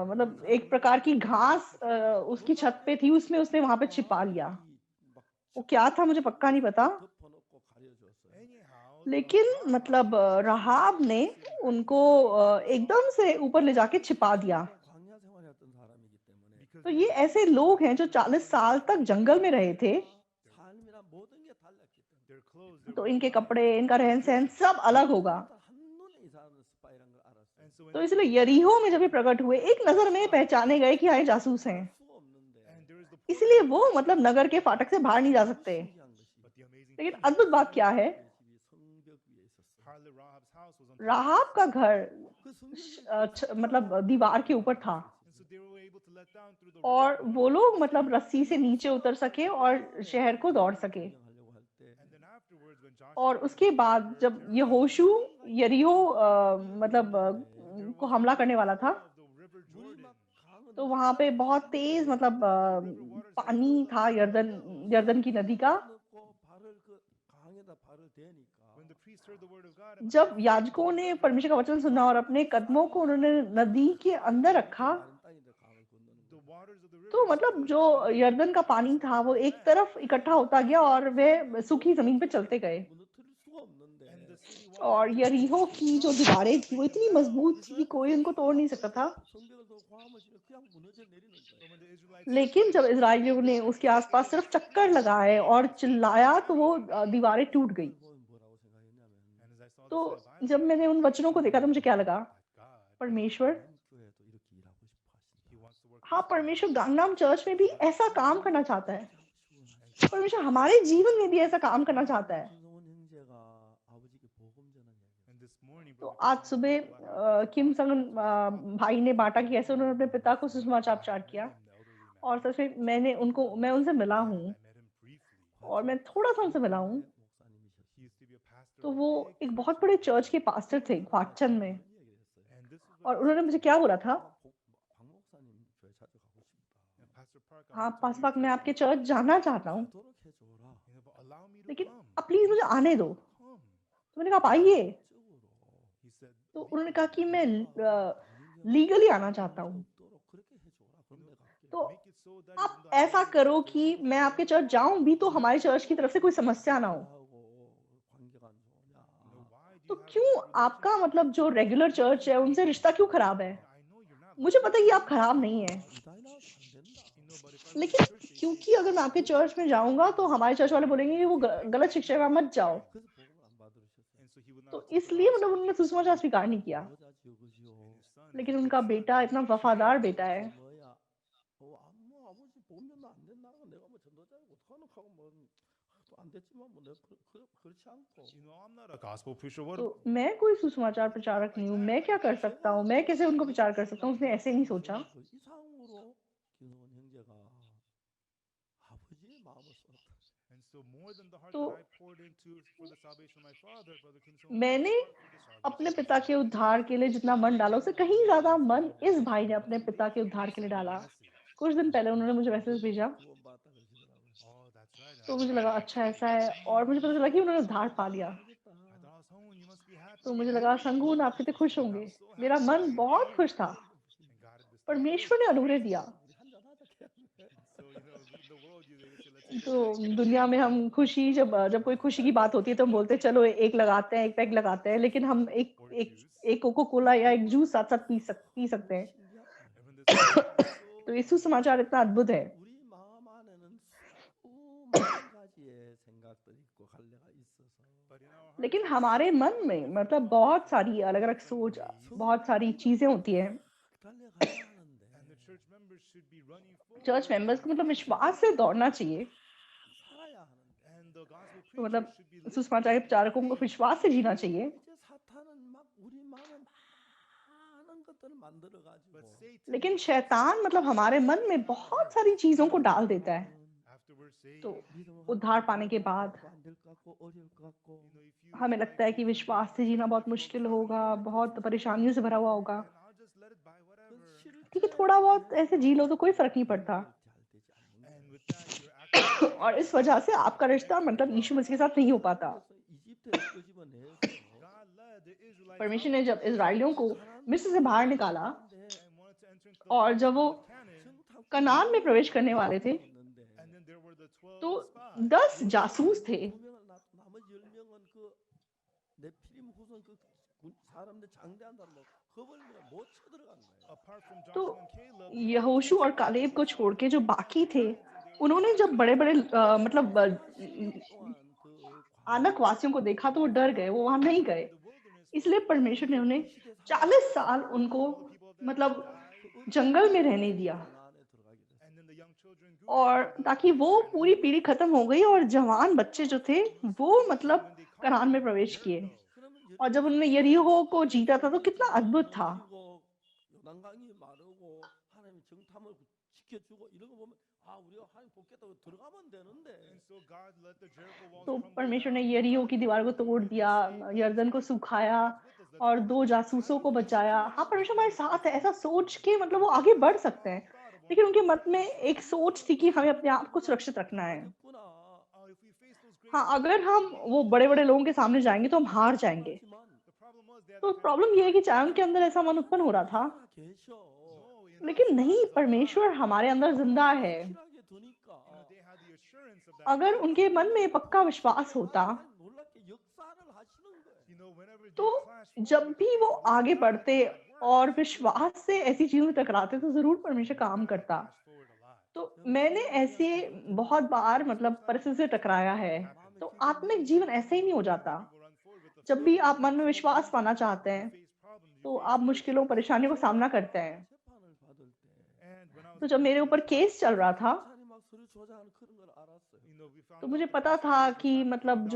मतलब एक प्रकार की घास उसकी छत पे थी, उसमें उसने वहाँ पे छिपा लिया। वो क्या था मुझे पक्का नहीं पता।
덮어놓고 가려줬어요.
लेकिन मतलब राहाब ने उनको एकदम से ऊपर ले जाके छिपा दिया।
광야 생활했던 사람이기 때문에
तो ये ऐसे लोग हैं जो 40 साल तक जंगल में रहे थे।
삶이나 모든 게 달랐기 때문에
तो इनके कपड़े, इनका रहन-सहन सब अलग होगा।
한눈에 이 사람은 스파이란 걸 알았어요.
तो इसलिए यरीहो में जब ये प्रकट हुए, एक नज़र में पहचाने गए कि हाँ, ये जासूस हैं।
수 없는데
इसलिए वो मतलब नगर के फाटक से बाहर नहीं जा सकते।
신기한 것이
लेकिन अद्भुत बात क्या है,
집이 성벽 위에 있었어요.
राहाब का घर
그 성벽
मतलब दीवार के ऊपर था और वो लोग मतलब रस्सी से नीचे उतर सके और शहर को दौड़ सके।
점령하려고 할 때
और उसके बाद जब यहोशू यरीहो मतलब को हमला करने वाला था,
물이 막 강은
तो वहाँ पे बहुत तेज मतलब पानी था यरदन की नदी का।
넣고 발을 그 강에다 발을 대니까
जब याजकों ने परमेश्वर का वचन सुना और अपने कदमों को उन्होंने नदी के अंदर रखा,
마른 땅인데 강을 건너는 거예요.
तो मतलब जो यरदन का पानी था वो एक तरफ इकट्ठा होता गया और वे सूखी जमीन पे चलते गए।
무너뜨릴 수가 없는데
और यरीहो की जो दीवारें थी वो इतनी मजबूत थी कि कोई उनको तोड़ नहीं सकता था।
성벽을 더 과함을 지르 그냥 무너져 내리는 거예요.
लेकिन जब इजराइलियों ने उसके आसपास सिर्फ चक्कर लगाए और चिल्लाया तो वो दीवारें टूट गई।
그건 뭐라고 생각했냐면
तो जब मैंने उन वचनों को देखा तो मुझे क्या लगा, परमेश्वर,
교회도 이렇게 일하고 싶어 하시는
हाँ परमेश्वर गांगनाम चर्च में भी ऐसा काम करना चाहता है। परमेश्वर हमारे जीवन में भी ऐसा काम करना चाहता है।
김성원 형제가 아버지께 복음 전하는
तो आज सुबह किम संग भाई ने बांटा कि ऐसे उन्होंने अपने पिता को सुसमाचार प्रचार किया और सच में मैं उनसे मिला हूँ और मैं थोड़ा सा उनसे मिला हूँ। तो वो एक बहुत बड़े चर्च के पास्टर थे ग्वाचन में और उन्होंने मुझे क्या बोला था,
박 목사님 교회 자주 가고 싶다.
हाँ पास्टर मैं आपके चर्च जाना चाहता हूँ,
가도록 해줘라.
लेकिन अब प्लीज मुझे आने दो। तो मैंने कहा आप आइए।
적으로
तो उन्होंने कहा कि मैं लीगली आना चाहता हूँ।
없도록 그렇게 해줘라. 그럼 내가 갈게.
तो आप ऐसा करो कि मैं आपके चर्च जाऊं भी तो हमारे चर्च की तरफ से कोई समस्या ना हो।
하고 관계가 안 좋으냐?
तो क्यों आपका मतलब जो रेगुलर चर्च है उनसे रिश्ता क्यों खराब है? मुझे पता है कि आप खराब नहीं है,
이다이나 안 된다.
लेकिन क्योंकि अगर मैं आपके चर्च में जाऊंगा तो हमारे चर्च वाले बोलेंगे कि वो गलत शिक्षा में मत जाओ।
그래서 복음을 안 받으셨어요.
तो इसलिए मतलब उन्होंने सुसमाचार स्वीकार नहीं किया।
여자지요, 그지요?
लेकिन उनका बेटा इतना वफादार बेटा है।
뭐야? 아버지 보면은 안 된다. 내가 뭐 전도자고 어떡하노 하고 뭐 안 됐지만 뭐 내가 그렇지 않고
You know, I'm not a gospel preacher. What?
तो मैं कोई सुसमाचार प्रचारक नहीं हूँ, मैं क्या कर सकता हूँ, मैं कैसे उनको प्रचार कर सकता हूँ, उसने ऐसे नहीं सोचा।
그 이상으로 김성원 형제가 아버지의 마음을 썼다.
And so more than the heart
तो
that I poured into for the salvation of my father, Brother Kim Sung,
मैंने अपने पिता के उद्धार के लिए जितना मन डाला उससे कहीं ज्यादा मन इस भाई ने अपने पिता के उद्धार के लिए डाला। कुछ दिन पहले उन्होंने मुझे मैसेज भेजा,
구원받았다 그러시더라고요.
Oh, that's right.
तो मुझे लगा अच्छा ऐसा है, और मुझे पता चला कि उन्होंने उद्धार पा लिया।
알겠다.
I thought, Sung, you must be happy.
तो मुझे लगा संगून आप कितने खुश होंगे। मेरा मन बहुत खुश था।
And God had this
परमेश्वर ने अनुग्रह दिया।
우리 한잔 하자 걔한테.
So, you know, in the world, they would say, let's take a
तो
drink.
दुनिया में हम खुशी जब कोई खुशी की बात होती है तो हम बोलते हैं चलो एक लगाते हैं, एक पैक लगाते हैं, लेकिन हम एक
Or
एक
juice.
एक कोको कोला या एक जूस साथ साथ पी सकते हैं।
신기하다.
Even this gospel
तो यीशु समाचार इतना अद्भुत है।
우리 마음 안에는 수많은 가지의 생각들이 있고 갈래가 있어서
but in our hearts,
लेकिन हमारे मन में मतलब बहुत सारी अलग-अलग सोच, बहुत सारी चीजें होती हैं।
달려가야 하는데
and the church members should be running forward.
Church members को मतलब विश्वास से दौड़ना चाहिए।
살아야 하는데
And the gospel
तो
preachers
मतलब
should be living
सुसमाचार के प्रचारकों को विश्वास से जीना चाहिए।
이제 사탄은 막 우리 마음에 많은 것들을 만들어
But
가지고
Satan,
लेकिन शैतान मतलब हमारे मन में बहुत सारी चीजों को डाल देता है।
after we're saved,
तो उद्धार पाने के बाद
안될 것 같고 어려울 것 같고
you know, if you
हमें लगता है कि विश्वास से जीना बहुत मुश्किल होगा, बहुत परेशानियों से भरा हुआ होगा।
and I'll just let it by whatever.
ठीक है, थोड़ा बहुत ऐसे जी लो तो कोई फर्क नहीं पड़ता।
잘 되지 않는
And with that, you're actually
और इस वजह से आपका रिश्ता मतलब यीशु मसीह के साथ नहीं हो पाता।
이집트에서 끄집어내서
God led the Israelites
परमेश्वर
out
ने
of
जब
Egypt
इजराइलियों को मिस्र से बाहर निकाला
and wanted to enter into the
और
promised
जब वो
land of Canaan.
कनान में प्रवेश करने वाले थे
And then there were the 12
तो
spies.
10 जासूस थे।
나머지 10명은 그 네피림 후손 그 사람들 장대한 사람 거벌리가 못 쳐들어간 거예요.
Apart from
तो
Joshua and Caleb,
यहोशू और कालेब को छोड़ के जो बाकी थे, उन्होंने जब बड़े-बड़े मतलब आनक वासियों को देखा तो वो डर गए, वो वहां नहीं गए। इसलिए परमेश्वर ने उन्हें 40 साल उनको मतलब जंगल में रहने दिया
and then the young children grew
और ताकि वो पूरी पीढ़ी खत्म हो गई और जवान बच्चे जो थे वो मतलब कनान में प्रवेश किए। और जब उन्होंने यरीहो को जीता था तो कितना अद्भुत था।
요단강이 마르고 하나님이 정탐을 지켜주고 이런 거 보면 아 우리가 하나님 복겠다고 들어가면 되는데
And so God let the Jericho walls
तो
crumble
परमेश्वर ने
down.
यरीहो की दीवार को तोड़ दिया, यरदन को सुखाया और 2 जासूसों को बचाया। हाँ, परमेश्वर हमारे साथ है, ऐसा सोच के मतलब वो आगे बढ़ सकते हैं। लेकिन उनके मन में एक सोच थी कि हमें अपने आप को सुरक्षित रखना है।
있구나.
If we face those great
हाँ, अगर हम वो बड़े-बड़े लोगों के सामने जाएँगे तो हम हार जाएँगे।
하지만
the problem was they had
तो
the kind
प्रॉब्लम ये है कि चाहे उनके अंदर ऐसा मन उत्पन्न हो रहा था,
계셔.
no, in
लेकिन
us,
नहीं,
God is alive.
परमेश्वर हमारे अंदर जिंदा है।
확실하게 두니까
You know, they had the assurance of that.
अगर उनके मन में पक्का विश्वास होता
하나님 놀랍게 역사를 하시는 거예요.
You know, whenever they
तो
clash forward
जब
with
भी वो
faith, with
आगे
God,
बढ़ते
God works.
और विश्वास से ऐसी चीजों में टकराते तो जरूर परमेश्वर काम
God
करता।
flashed forward a lot.
तो मैंने ऐसे बहुत बार मतलब परिस्थिति से टकराया है। तो आत्मिक जीवन ऐसे ही नहीं हो जाता।
People run forward with the
जब भी आप मन में विश्वास पाना चाहते हैं
face problems, you
तो
face
आप मुश्किलों परेशानियों का सामना करते हैं।
재판을 받을 때
And when I was
तो जब मेरे ऊपर केस चल रहा था
사람이 막 서로 조장하는 그런 걸 알았어요.
you know, we found
तो मुझे
out that
पता था कि मतलब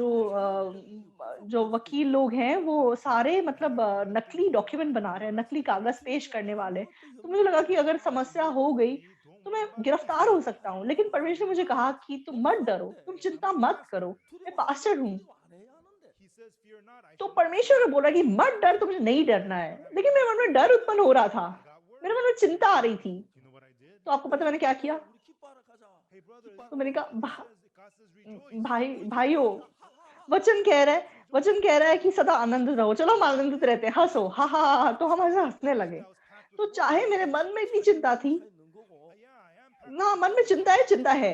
जो वकील लोग हैं वो सारे मतलब नकली डॉक्यूमेंट बना रहे हैं, नकली कागज पेश करने वाले। तो मुझे लगा कि अगर समस्या हो गई तो मैं गिरफ्तार हो सकता हूँ। लेकिन परमेश्वर ने मुझे कहा कि तुम मत डरो, तुम चिंता मत करो, मैं पास्टर हूँ।
안 해야 하는데
he says, fear not, I
तो
shall not
परमेश्वर ने बोला कि मत डर, तुझे नहीं डरना है। लेकिन मेरे मन में डर उत्पन्न हो रहा था, मेरे मन में चिंता आ रही थी।
You know what I did?
तो आपको पता है मैंने क्या किया?
우리 기뻐하러 가자.
Hey brother,
तो मैंने कहा
God says rejoice.
भाइयों, वचन कह रहा है कि सदा आनंदित रहो। चलो हम आनंदित रहते हैं, हंसो, हा हा हा। तो हम ऐसे हंसने लगे। तो चाहे मेरे मन में इतनी चिंता थी
있는 거고.
Yeah, I am
ना, मन में चिंता है,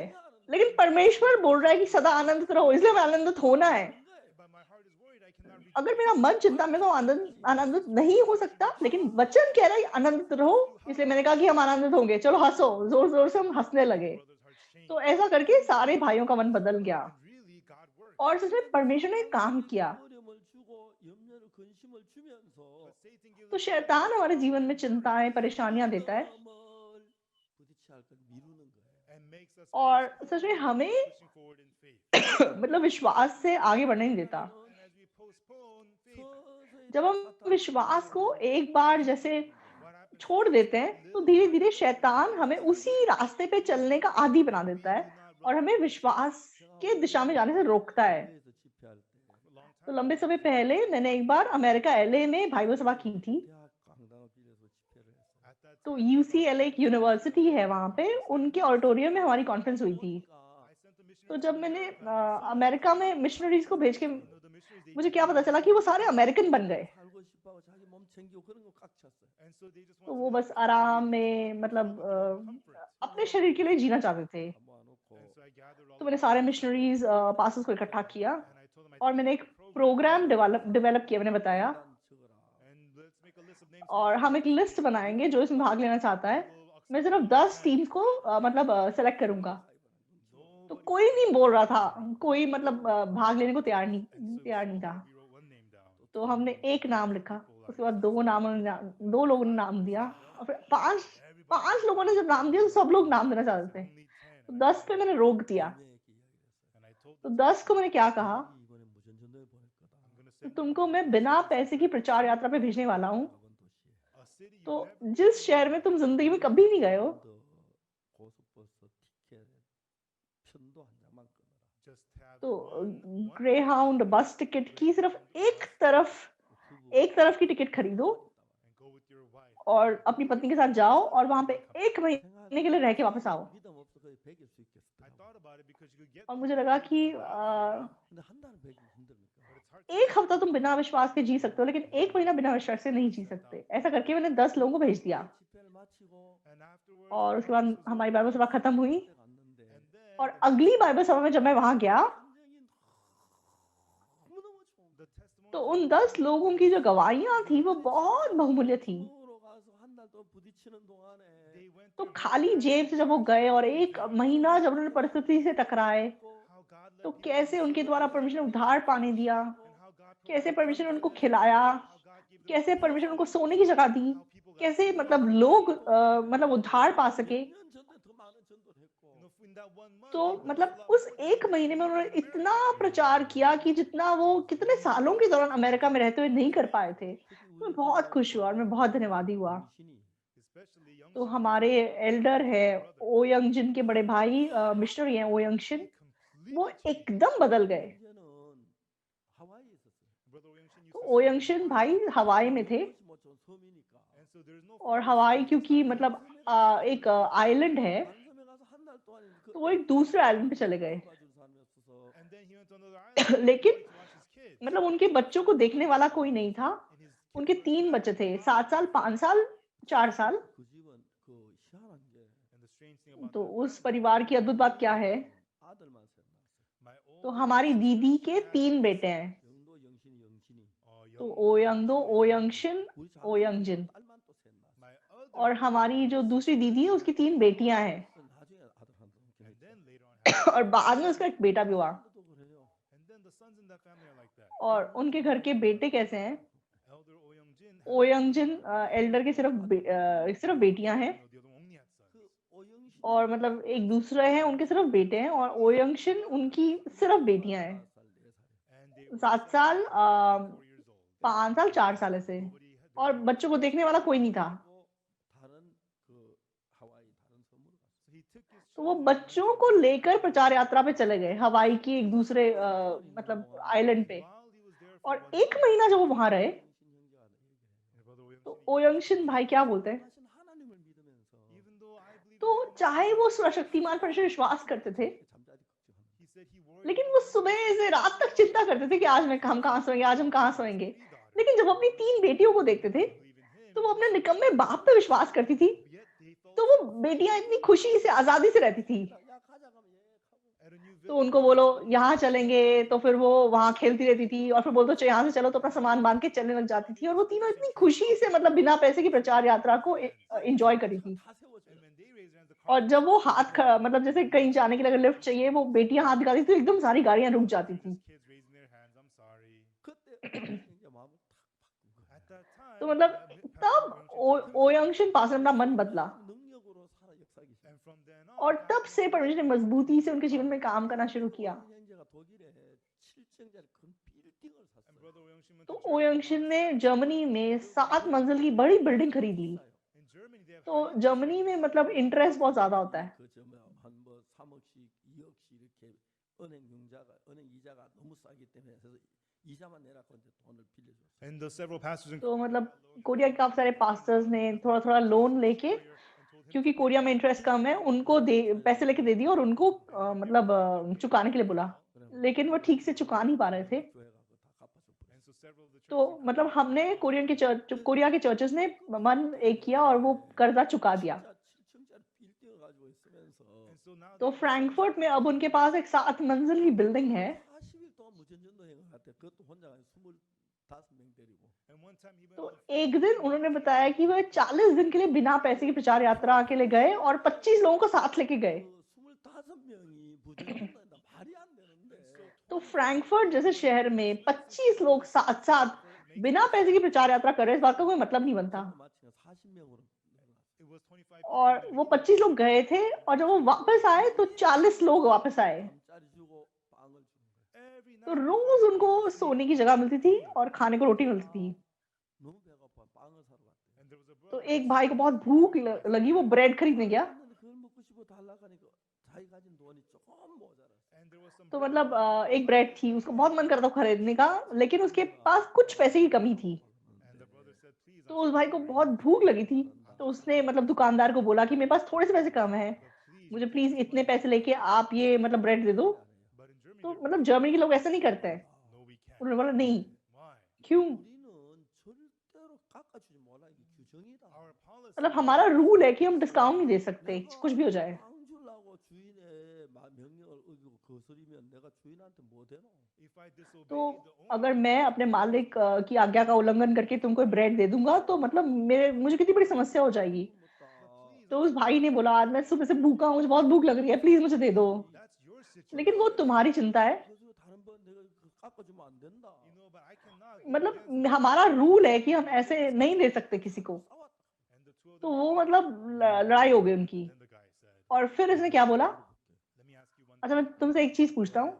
लेकिन परमेश्वर बोल रहा है कि सदा आनंदित रहो, इसलिए हमें आनंदित होना है।
but my heart is worried. I cannot rejoice.
अगर मेरा मन चिंता में तो आनंदित नहीं हो सकता, लेकिन वचन कह रहा है आनंदित रहो, इसलिए मैंने कहा कि हम आनंदित होंगे। चलो हंसो, जोर जोर से हम हंसने लगे।
Brother's heart changed.
तो ऐसा करके सारे भाइयों का मन बदल गया
And really, God worked.
और सच में परमेश्वर ने काम किया।
어려움을 주고 염려를 근심을 주면서
But Satan gives
तो
us
शैतान हमारे जीवन में चिंताएं, परेशानियां देता है
마음을 부딪히 할 걸 미루는 거예요.
और सच में हमें मतलब विश्वास से आगे बढ़ने नहीं देता। जब हम विश्वास को एक बार जैसे छोड़ देते हैं तो धीरे धीरे शैतान हमें उसी रास्ते पे चलने का आदी बना देता है और हमें विश्वास के दिशा में जाने से रोकता है। तो लंबे समय पहले मैंने एक बार अमेरिका एलए में भाइबल सभा की थी। तो यूसीएलए एक यूनिवर्सिटी है, वहां पे उनके ऑडिटोरियम में हमारी कॉन्फ्रेंस हुई थी। तो जब मैंने अमेरिका में मिशनरीज को भेज के मुझे क्या पता चला कि वो सारे अमेरिकन बन गए। तो वो बस आराम में मतलब अपने शरीर के लिए जीना चाहते थे। तो मैंने सारे मिशनरीज पास्टर्स को इकट्ठा किया और मैंने एक प्रोग्राम डेवलप किया। मैंने बताया और हम एक लिस्ट बनाएंगे जो इसमें भाग लेना चाहता है। मैं सिर्फ 10 टीम्स को मतलब सेलेक्ट करूंगा। तो कोई नहीं बोल रहा था, कोई मतलब भाग लेने को तैयार नहीं था। तो हमने एक नाम लिखा, उसके बाद 2 लोगों ने नाम दिया और फिर पांच लोगों ने जब नाम दिया तो सब लोग नाम देना चाहते थे। तो 10 पे मैंने रोक दिया। तो 10 को मैंने क्या कहा, तो तुमको मैं बिना पैसे की प्रचार यात्रा पे भेजने वाला हूँ। तो जिस शहर में तुम जिंदगी में कभी नहीं गए हो, तो ग्रे हाउंड बस टिकट की सिर्फ एक तरफ की टिकट खरीदो और अपनी पत्नी के साथ जाओ और वहां पे 1 महीने के लिए रह के वापस आओ। और मुझे लगा कि 1 हफ्ता तुम बिना विश्वास के जी सकते हो, लेकिन 1 महीना बिना विश्वास से नहीं जी सकते। ऐसा करके मैंने 10 लोगों को भेज दिया और उसके बाद हमारी बाइबल सभा खत्म हुई। और अगली बाइबल सभा में जब मैं वहां गया तो उन 10 लोगों की जो गवाहियां थी वो बहुत बहुमूल्य थी। तो खाली जेब से जब वो गए और 1 महीना जब उन्होंने परिस्थिति से टकराए, तो कैसे उनके द्वारा परमेश्वर ने उद्धार पाने दिया, कैसे परमेश्वर ने उनको खिलाया, कैसे परमेश्वर ने उनको सोने की जगह दी, कैसे मतलब लोग मतलब उद्धार पा सके। तो मतलब उस 1 महीने में उन्होंने इतना प्रचार किया कि जितना वो कितने सालों के दौरान अमेरिका में रहते हुए नहीं कर पाए थे। तो मैं बहुत खुश हुआ और मैं बहुत धन्यवादी हुआ। तो हमारे एल्डर है ओ यंग जिन के बड़े भाई मिशनरी हैं, ओ यंग शिन, वो एकदम बदल गए। तो ओ यंग शिन भाई हवाई में थे और हवाई क्योंकि मतलब एक आइलैंड है, तो वो एक दूसरे आइलैंड पे चले गए। लेकिन मतलब उनके बच्चों को देखने वाला कोई नहीं था। उनके 3 बच्चे थे, 7 साल, 5 साल, 4 साल। तो उस परिवार की अद्भुत बात क्या है, तो हमारी दीदी के 3 बेटे हैं। तो ओ यंग दो, ओ यंग शिन, ओ यंग जिन। और हमारी जो दूसरी दीदी है उसकी 3 बेटियां हैं और बाद में उसका एक बेटा भी हुआ। और उनके घर के बेटे कैसे हैं, ओ यंग जिन एल्डर के सिर्फ बेटियां हैं और मतलब एक दूसरे हैं उनके सिर्फ बेटे हैं, और ओ यंग शिन उनकी सिर्फ बेटियां हैं। 7 साल, 5 साल, 4 साल ऐसे। और बच्चों को देखने वाला कोई नहीं था। तो वो बच्चों को लेकर प्रचार यात्रा पे चले गए हवाई की एक दूसरे मतलब आइलैंड पे। और 1 महीना जब वो वहां रहे तो ओ यंग शिन भाई क्या बोलते हैं, तो चाहे वो सर्वशक्तिमान पर विश्वास करते थे, लेकिन वो सुबह से रात तक चिंता करते थे कि आज हम कहाँ सोएंगे, आज हम कहाँ सोएंगे। लेकिन जब अपनी 3 बेटियों को देखते थे तो वो अपने निकम्मे बाप पे विश्वास करती थी। तो वो बेटियां इतनी खुशी से आजादी से रहती थी। तो उनको बोलो यहाँ चलेंगे तो फिर वो वहां खेलती रहती थी, और फिर बोलते यहाँ से चलो तो अपना सामान बांध के चलने लग जाती थी। और वो तीनों इतनी खुशी से मतलब बिना पैसे की प्रचार यात्रा को एंजॉय करी थी। और जब वो मतलब जैसे कहीं जाने के लिए अगर लिफ्ट चाहिए, वो बेटियां हाथ दिखाती थी तो एकदम सारी गाड़ियां रुक जाती थी। तो मतलब तब ओ यंग शिन पास अपना मन बदला
하기 시작.
And from then
और
on,
तब से परमेश्वर ने मजबूती से उनके जीवन में काम करना शुरू किया।
오영 형제가 독일에 7층짜리 큰 빌딩을
and
샀어요.
Brother Oyeong-shin went
तो
to
ओयंगशिन ने
Germany.
जर्मनी में 7 मंजिल की बड़ी बिल्डिंग खरीद ली।
In Germany, they have
तो
high interest
जर्मनी में
rates.
मतलब इंटरेस्ट बहुत ज्यादा होता है।
그한뭐 3억씩 2억씩 이렇게 은행 이자가 너무 싸기 때문에 그래서 이자만 내라고 이제 돈을 빌려줬어요.
And the several pastors in
तो मतलब कोरिया के काफी सारे पास्टर्स ने थोड़ा थोड़ा लोन लेके, क्योंकि कोरिया में इंटरेस्ट कम है, उनको दे पैसे लेके दे दिए और उनको मतलब चुकाने के लिए बोला, लेकिन वो ठीक से चुका नहीं पा रहे थे।
교회가 그거 다 갚아서 버렸어요.
and so several of the
तो
churches in
मतलब
Korea
हमने कोरिया के चर्चेस ने मन एक किया और वो कर्जा चुका दिया।
진짜 7층짜리 빌딩을 가지고 있으면서
and so now
तो फ्रैंकफर्ट में अब उनके पास एक 7 मंजिल की बिल्डिंग है।
40일 동안 무전전도 행을 갔대. 그것도 혼자 25명 데리고.
and one time he went
तो
on a
एक दिन उन्होंने बताया कि वह 40 दिन के लिए बिना पैसे की प्रचार यात्रा के लिए गए और 25 लोगों को साथ लेके गए।
그 25명이 무전전도 한다. 말이 안 되는데.
तो फ्रैंकफर्ट जैसे शहर में 25 लोग साथ साथ बिना पैसे की प्रचार यात्रा कर रहे हैं, इस बात का कोई मतलब नहीं बनता।
마치면 40명으로
it was 25
और
people
वो
that
25 लोग गए थे और जब वो वापस आए तो 40 लोग वापस आए।
밤짜리 주고 빵을 주는 거예요.
every
तो
night
रोज उनको सोने की जगह मिलती थी और खाने को रोटी मिलती थी।
너무 배고파 빵을 사러 갔대.
and there was a
तो
brother
एक भाई को बहुत भूख लगी, वो ब्रेड खरीदने गया।
근데 그걸 먹고 싶어 달라고 하니까 자기 가진 돈이 조금 모자랐어.
and there was some
तो
bread
मतलब एक ब्रेड थी, उसको बहुत मन कर रहा था खरीदने का, लेकिन उसके पास कुछ पैसे की कमी थी।
and the brother said please
तो उस भाई को बहुत भूख लगी थी, तो उसने मतलब दुकानदार को बोला कि मेरे पास थोड़े से पैसे कम है, मुझे प्लीज इतने पैसे लेके आप ये मतलब ब्रेड दे दो।
but in Germany
तो
they're
मतलब जर्मनी के लोग ऐसा नहीं करते हैं।
no we can't
उन्होंने बोला नहीं,
why
क्यों?
우리는 절대로 깎아주지 몰라. 이게 규정이다.
our policy
मतलब हमारा रूल है कि हम डिस्काउंट नहीं दे सकते, कुछ भी हो जाए।
빵 주려고 주인의 명령을 어기고 거스리면 내가 주인한테 뭐 되노?
if I disobey
तो
the owner
अगर मैं अपने मालिक की आज्ञा का उल्लंघन करके तुमको ब्रेड दे दूंगा तो मतलब मुझे कितनी बड़ी समस्या हो जाएगी। तो उस भाई ने बोला आज मैं सुबह से भूखा हूँ, मुझे बहुत भूख लग रही है, प्लीज मुझे दे दो।
that's your situation
लेकिन वो तुम्हारी चिंता है।
그래서 다른 번 내가 깎아주면 안 된다.
you know but I cannot go
मतलब
against
हमारा रूल है कि हम ऐसे नहीं दे सकते किसी को।
싸웠다.
and the two of
तो
them
वो मतलब लड़ाई हो गई उनकी।
then the guy said
और फिर इसने क्या बोला,
let me ask you one
अच्छा मैं तुमसे एक चीज पूछता हूँ,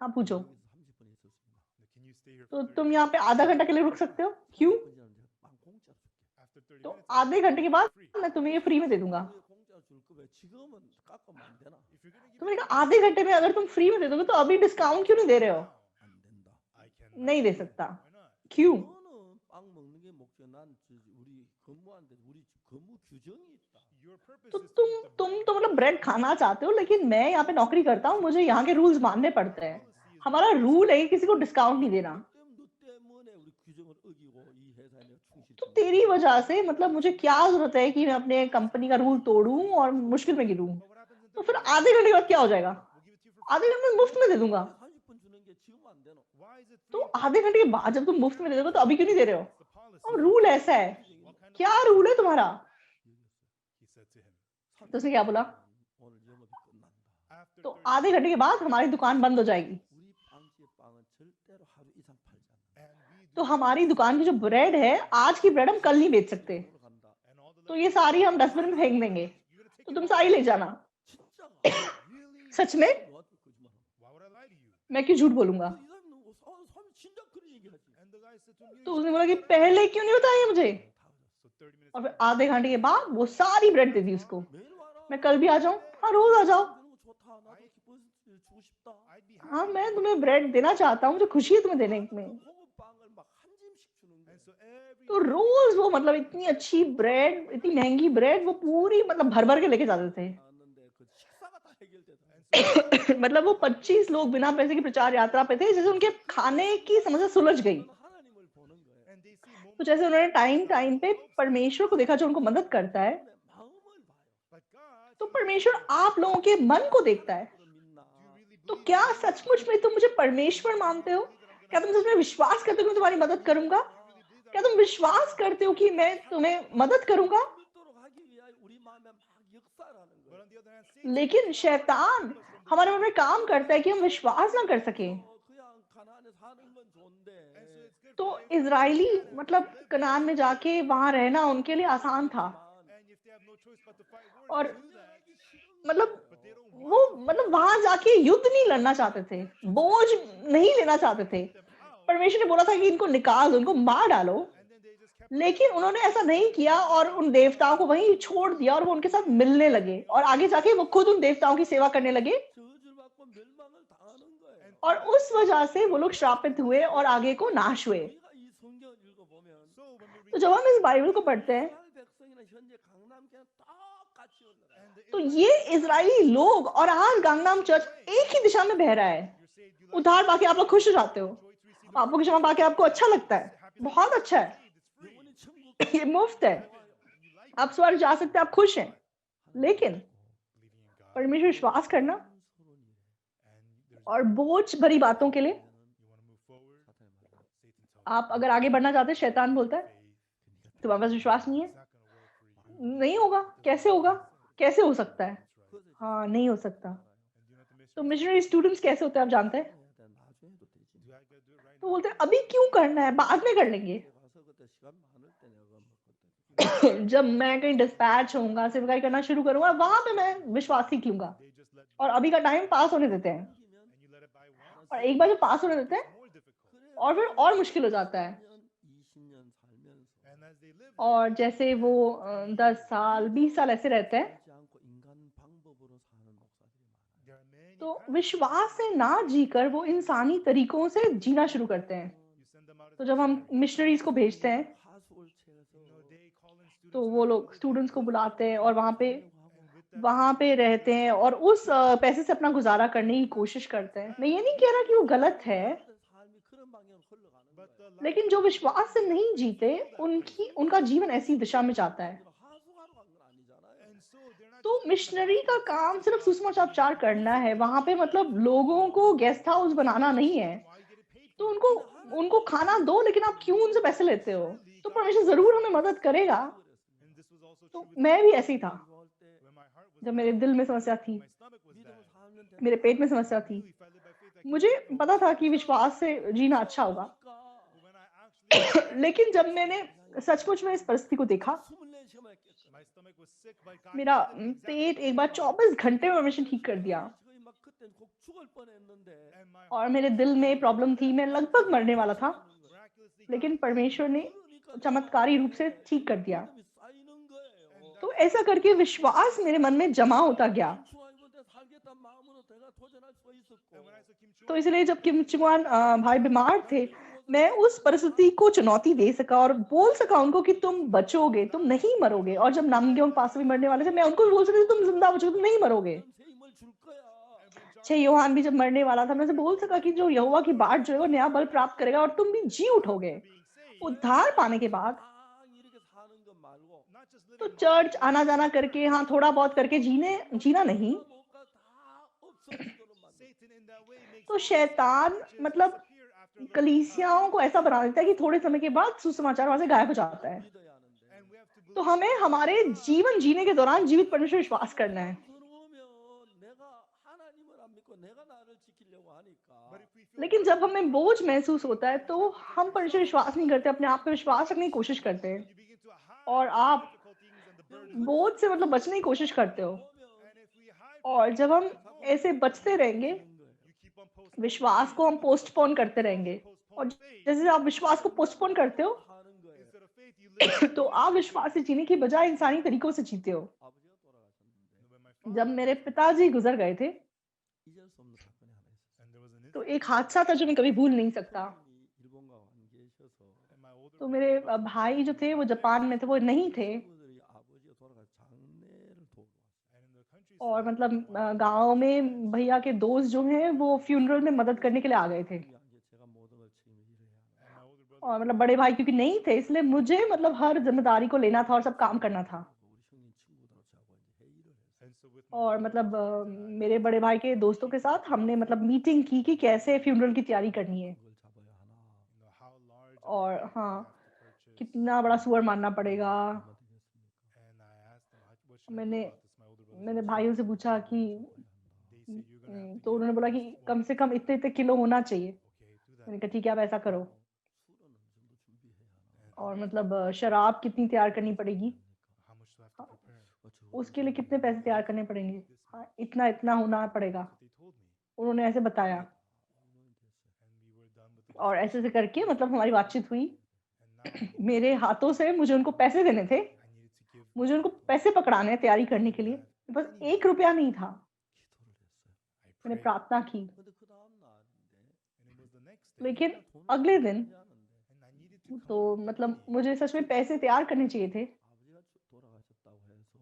हाँ पूछो।
여기서 30분 있었습니다.
can you stay here
तो
for 30
तुम यहाँ पे आधा घंटा के लिए रुक सकते हो, क्यों?
30분이라면 내가 빵 공짜로 줄게.
after 30
तो
minutes
आधे घंटे के बाद मैं तुम्हें ये फ्री में दे दूंगा।
왜 공짜로 줄 거면 지금은 깎으면 안 되나?
if you're going to give
तो मैंने कहा आधे घंटे में अगर तुम फ्री में दे दोगे तो अभी डिस्काउंट क्यों नहीं दे रहे हो?
안 된다.
I cannot
नहीं दे सकता।
why not
क्यों?
너는 빵 먹는 게 목적. 난 우리 근무하는데 우리 근무 규정이 있다.
your purpose
तो
is to eat the
तुम
bread.
तो मतलब ब्रेड खाना चाहते हो, लेकिन मैं यहाँ पे नौकरी करता हूँ, मुझे यहाँ के रूल्स मानने पड़ते हैं। हमारा रूल है कि किसी को डिस्काउंट नहीं देना।
너 때문에 우리 규정을 어기고 이 회사에 내가 충실히
तो तेरी वजह से मतलब मुझे क्या जरूरत है कि मैं अपने कंपनी का रूल तोड़ूं और मुश्किल में गिरूं?
But what happens in
तो
30
फिर
minutes?
आधे घंटे के बाद क्या हो जाएगा?
We'll give it to you for
आधे घंटे में मुफ्त में दे दूंगा।
30분 주는 게 지금 안 되노?
why is it
तो
3
आधे घंटे के बाद जब तुम मुफ्त में दे दोगे तो अभी क्यों नहीं दे रहे हो?
It's the policy
और रूल ऐसा है।
what kind of
क्या रूल है तुम्हारा?
he said to him
तो उसने क्या बोला?
오늘 영업이 끝난다.
after
तो
30
आधे घंटे के बाद हमारी दुकान बंद हो जाएगी।
우리 빵집 빵은 절대로 하루 이상 팔지 않는다.
and we
तो
do
हमारी दुकान की जो ब्रेड है, आज की ब्रेड हम कल नहीं बेच सकते।
먹으러 간다.
and all the
तो ये सारी हम डस्टबिन में फेंक देंगे।
you're going to take
तो
it
तुम
all.
सारी ले जाना।
진짜가
really
सच में?
너한테 거짓말.
why would I lie to you
मैं क्यों झूठ बोलूंगा?
이 사람이 너무 사람이 진짜 그런 얘기하지.
and the guy said to him
तो
you
उसने बोला कि पहले क्यों नहीं बताया मुझे?
so 30 minutes
और फिर
later,
आधे घंटे के बाद वो सारी ब्रेड दे दी उसको।
매일 와라.
मैं कल भी आ जाऊं? हाँ रोज आ जाओ।
주는 거 좋다. 나도 기뻐서 주고 싶다.
I'd be
हाँ
happy
मैं तुम्हें ब्रेड देना चाहता हूँ, मुझे खुशी है तुम्हें देने में।
고급 빵을 막 한 짐씩 주는 거야.
and so every
तो रोज वो मतलब इतनी अच्छी ब्रेड, इतनी महंगी ब्रेड वो पूरी मतलब भर भर के लेके जाते थे।
나왔는데 그 식사가 다 해결되다.
मतलब वो 25 लोग बिना पैसे की प्रचार यात्रा पे थे, जैसे उनके खाने की समस्या सुलझ गई।
저는 하나님을 보는 거예요.
and they see moments
तो जैसे उन्होंने टाइम टाइम पे परमेश्वर को देखा जो उनको मदद करता है,
내 마음을 봐요.
but God
तो परमेश्वर आप लोगों के मन को देखता है।
그럼 믿나?
do you really
तो
believe
क्या सचमुच में तुम मुझे परमेश्वर मानते हो? क्या तुम सच में विश्वास करते हो कि मैं तुम्हारी मदद करूंगा? क्या तुम विश्वास करते हो कि मैं तुम्हें मदद करूंगा?
믿도록 하기 위하여 우리 마음에 막 역사라는
but
거예요.
on the other hand Satan
लेकिन शैतान हमारे मन में काम करता है कि हम विश्वास ना कर सके।
그냥 가나안에 사는 건 좋은데
and so it's good
तो
for them
इजराइली मतलब कनान में जाके वहां रहना उनके लिए आसान था।
and if they have no choice but to fight wars
और
they do that
मतलब वो मतलब वहां जाके युद्ध नहीं लड़ना चाहते थे, बोझ नहीं लेना चाहते थे। परमेश्वर ने बोला था कि इनको निकाल दो, इनको मार डालो, लेकिन उन्होंने ऐसा नहीं किया और उन देवताओं को वहीं छोड़ दिया और वो उनके साथ मिलने लगे और आगे जाके वो खुद उन देवताओं की सेवा करने लगे
저주를 받고 멸망을 당하는 거예요.
और उस वजह से वो लोग श्रापित हुए और आगे को नाश हुए।
우리가 이 성경을 읽어보면
तो जब हम इस बाइबल को पढ़ते हैं
이스라엘 백성이나 현재 강남교회 똑같이 올라가요.
तो ये इजरायली लोग और आज गांगनाम चर्च एक ही दिशा में बह रहा है। उद्धार पाके आप लोग खुश हो जाते हो, पापों की क्षमा पाके आपको अच्छा लगता है, बहुत अच्छा है,
영원히 천국
ये मुफ्त है, आप स्वर्ग जा सकते हैं, आप खुश हैं। लेकिन परमेश्वर विश्वास करना और बोझ भरी बातों के लिए आप अगर आगे बढ़ना चाहते हैं, शैतान बोलता है तुम्हारे पास विश्वास नहीं है, नहीं होगा, कैसे होगा, कैसे हो सकता है, हाँ नहीं हो सकता। तो मिशनरी स्टूडेंट्स कैसे होते हैं आप जानते हैं?
나중에 해도 되지.
तो बोलते हैं अभी क्यों करना है, बाद में कर लेंगे।
가서 그때 시간 많을 때 내가 뭐 그때
जब मैं कहीं डिस्पैच होऊंगा, सेवकाई करना शुरू करूंगा, वहां पे मैं विश्वास सीख लूंगा और अभी का टाइम पास होने देते हैं
생기면
और एक बार जब पास होने देते हैं और फिर और मुश्किल हो जाता है
20년 살면서
और जैसे वो 10 साल 20 साल ऐसे रहते हैं
살지 않고 인간 방법으로 사는 목사들이 많아요.
तो विश्वास से ना जीकर वो इंसानी तरीकों से जीना शुरू करते हैं। तो जब हम मिशनरीज को भेजते हैं
파수올체에서
तो वो लोग स्टूडेंट्स को बुलाते हैं और वहां पे रहते हैं और उस पैसे से अपना गुजारा करने की कोशिश करते हैं। मैं ये नहीं कह रहा कि वो गलत है,
삶이 그런 방향으로 흘러가는 거예요.
लेकिन जो विश्वास से नहीं जीते उनका जीवन ऐसी दिशा में जाता है।
하수하러 간 건 아니잖아요.
तो मिशनरी का काम सिर्फ सुसमाचार करना है, वहां पे मतलब लोगों को गेस्ट हाउस बनाना नहीं है। तो उनको उनको खाना दो, लेकिन आप क्यों उनसे पैसे लेते हो? तो परमेश्वर जरूर हमें मदद करेगा। तो मैं भी ऐसे ही था, जब मेरे दिल में समस्या थी,
믿음을 살면 된다.
मेरे पेट में समस्या थी, मुझे पता था कि विश्वास से जीना अच्छा होगा। लेकिन जब मैंने सचमुच में इस परिस्थिति को देखा,
24시간만 깼어요.
मेरा पेट एक बार 24 घंटे में परमेश्वर ठीक कर दिया
거의 막 그때 곡 죽을 뻔했는데
और मेरे दिल में प्रॉब्लम थी, मैं लगभग मरने वाला था, लेकिन परमेश्वर ने चमत्कारी रूप से ठीक कर दिया।
믿음이 쌓이는 거예요.
तो ऐसा करके विश्वास मेरे मन में जमा होता गया।
김충환 살겠다는 마음으로 내가 도전할 수 있었고
तो इसलिए जब किम चुआन भाई बीमार थे, मैं उस परिस्थिति को चुनौती दे सका और बोल सका उनको कि तुम बचोगे, तुम नहीं मरोगे। और जब नामग्योंग पास भी मरने वाले थे, मैं उनको भी बोल सकती थी तुम जिंदा बचोगे, तुम नहीं मरोगे।
새 힘을 줄 거야.
6 योहान भी जब मरने वाला था, मैं उसे बोल सका कि जो यहोवा की बाट जो है वो नया बल प्राप्त करेगा और तुम भी जी उठोगे। उद्धार पाने के बाद
막 이렇게 사는 것 말고
तो चर्च आना जाना करके, हाँ थोड़ा बहुत करके जीना नहीं।
뭐가 다 없어지도록 만들어.
तो शैतान मतलब कलीसियाओं को ऐसा बना देता है कि थोड़े समय के बाद सुसमाचार वहां से गायब हो जाता है।
믿어야 하는데
तो हमें हमारे जीवन जीने के दौरान जीवित परमेश्वर विश्वास करना है।
들어오면 내가 하나님을 안 믿고 내가 나를 지키려고 하니까
लेकिन जब हमें बोझ महसूस होता है तो हम परमेश्वर विश्वास नहीं करते, अपने आप पे विश्वास रखने की कोशिश करते हैं और आप बोझ से मतलब बचने की कोशिश करते हो। और जब हम ऐसे बचते रहेंगे, विश्वास को हम पोस्टपोन करते रहेंगे और जैसे आप विश्वास को पोस्टपोन करते हो
하는 거예요.
तो आप विश्वास से जीने की बजाय इंसानी तरीकों से जीते हो।
아버지가 돌아가셨는데
जब मेरे पिताजी गुजर गए थे
잊을 수 없는 사건이 하나 있었어요.
तो एक हादसा था जो मैं कभी भूल नहीं सकता।
일본과 관계셔서
तो मेरे भाई जो थे वो जापान में थे, वो नहीं थे
친구들이 아버지가 돌아가 장례를 도우러 왔어요.
और मतलब गांव में भैया के दोस्त जो हैं वो फ्यूनरल में मदद करने के लिए आ गए थे।
제가 모든 걸 책임을 져야 하나.
और मतलब बड़े भाई क्योंकि नहीं थे, इसलिए मुझे मतलब हर जिम्मेदारी को लेना था और सब काम करना था।
우리 형님 친구들하고 이제 회의를 했어요.
और मतलब मेरे बड़े भाई के दोस्तों के साथ हमने मतलब मीटिंग की कि कैसे फ्यूनरल की तैयारी करनी है
그걸 잡아야 하나.
और हाँ कितना बड़ा सुअर मारना पड़ेगा। मैंने मैंने भाइयों से पूछा कि तो उन्होंने बोला कि कम से कम इतने इतने किलो होना चाहिए। मैंने कहा ठीक है आप ऐसा करो।
술은 어느 정도 준비해야 하나.
और मतलब शराब कितनी तैयार करनी पड़ेगी,
어, 저
उसके लिए कितने पैसे तैयार करने पड़ेंगे। हाँ, इतना इतना होना पड़ेगा,
They told me.
उन्होंने ऐसे बताया।
And we were done with the
और ऐसे ऐसे करके मतलब हमारी बातचीत हुई।
And now I needed
मेरे हाथों से मुझे उनको पैसे देने थे,
to give
मुझे उनको पैसे पकड़ाने हैं तैयारी करने के लिए, बस 1 रुपया नहीं था।
기도를 했어요.
I
मैंने
prayed.
प्रार्थना की,
근데 그 다음 날인데
And it was the next day.
लेकिन
돈을
अगले दिन
준비하는데
And I needed to
तो
come up with
मतलब
money.
मुझे सच में पैसे तैयार करने चाहिए थे,
아버지가 돌아가셨다고 해서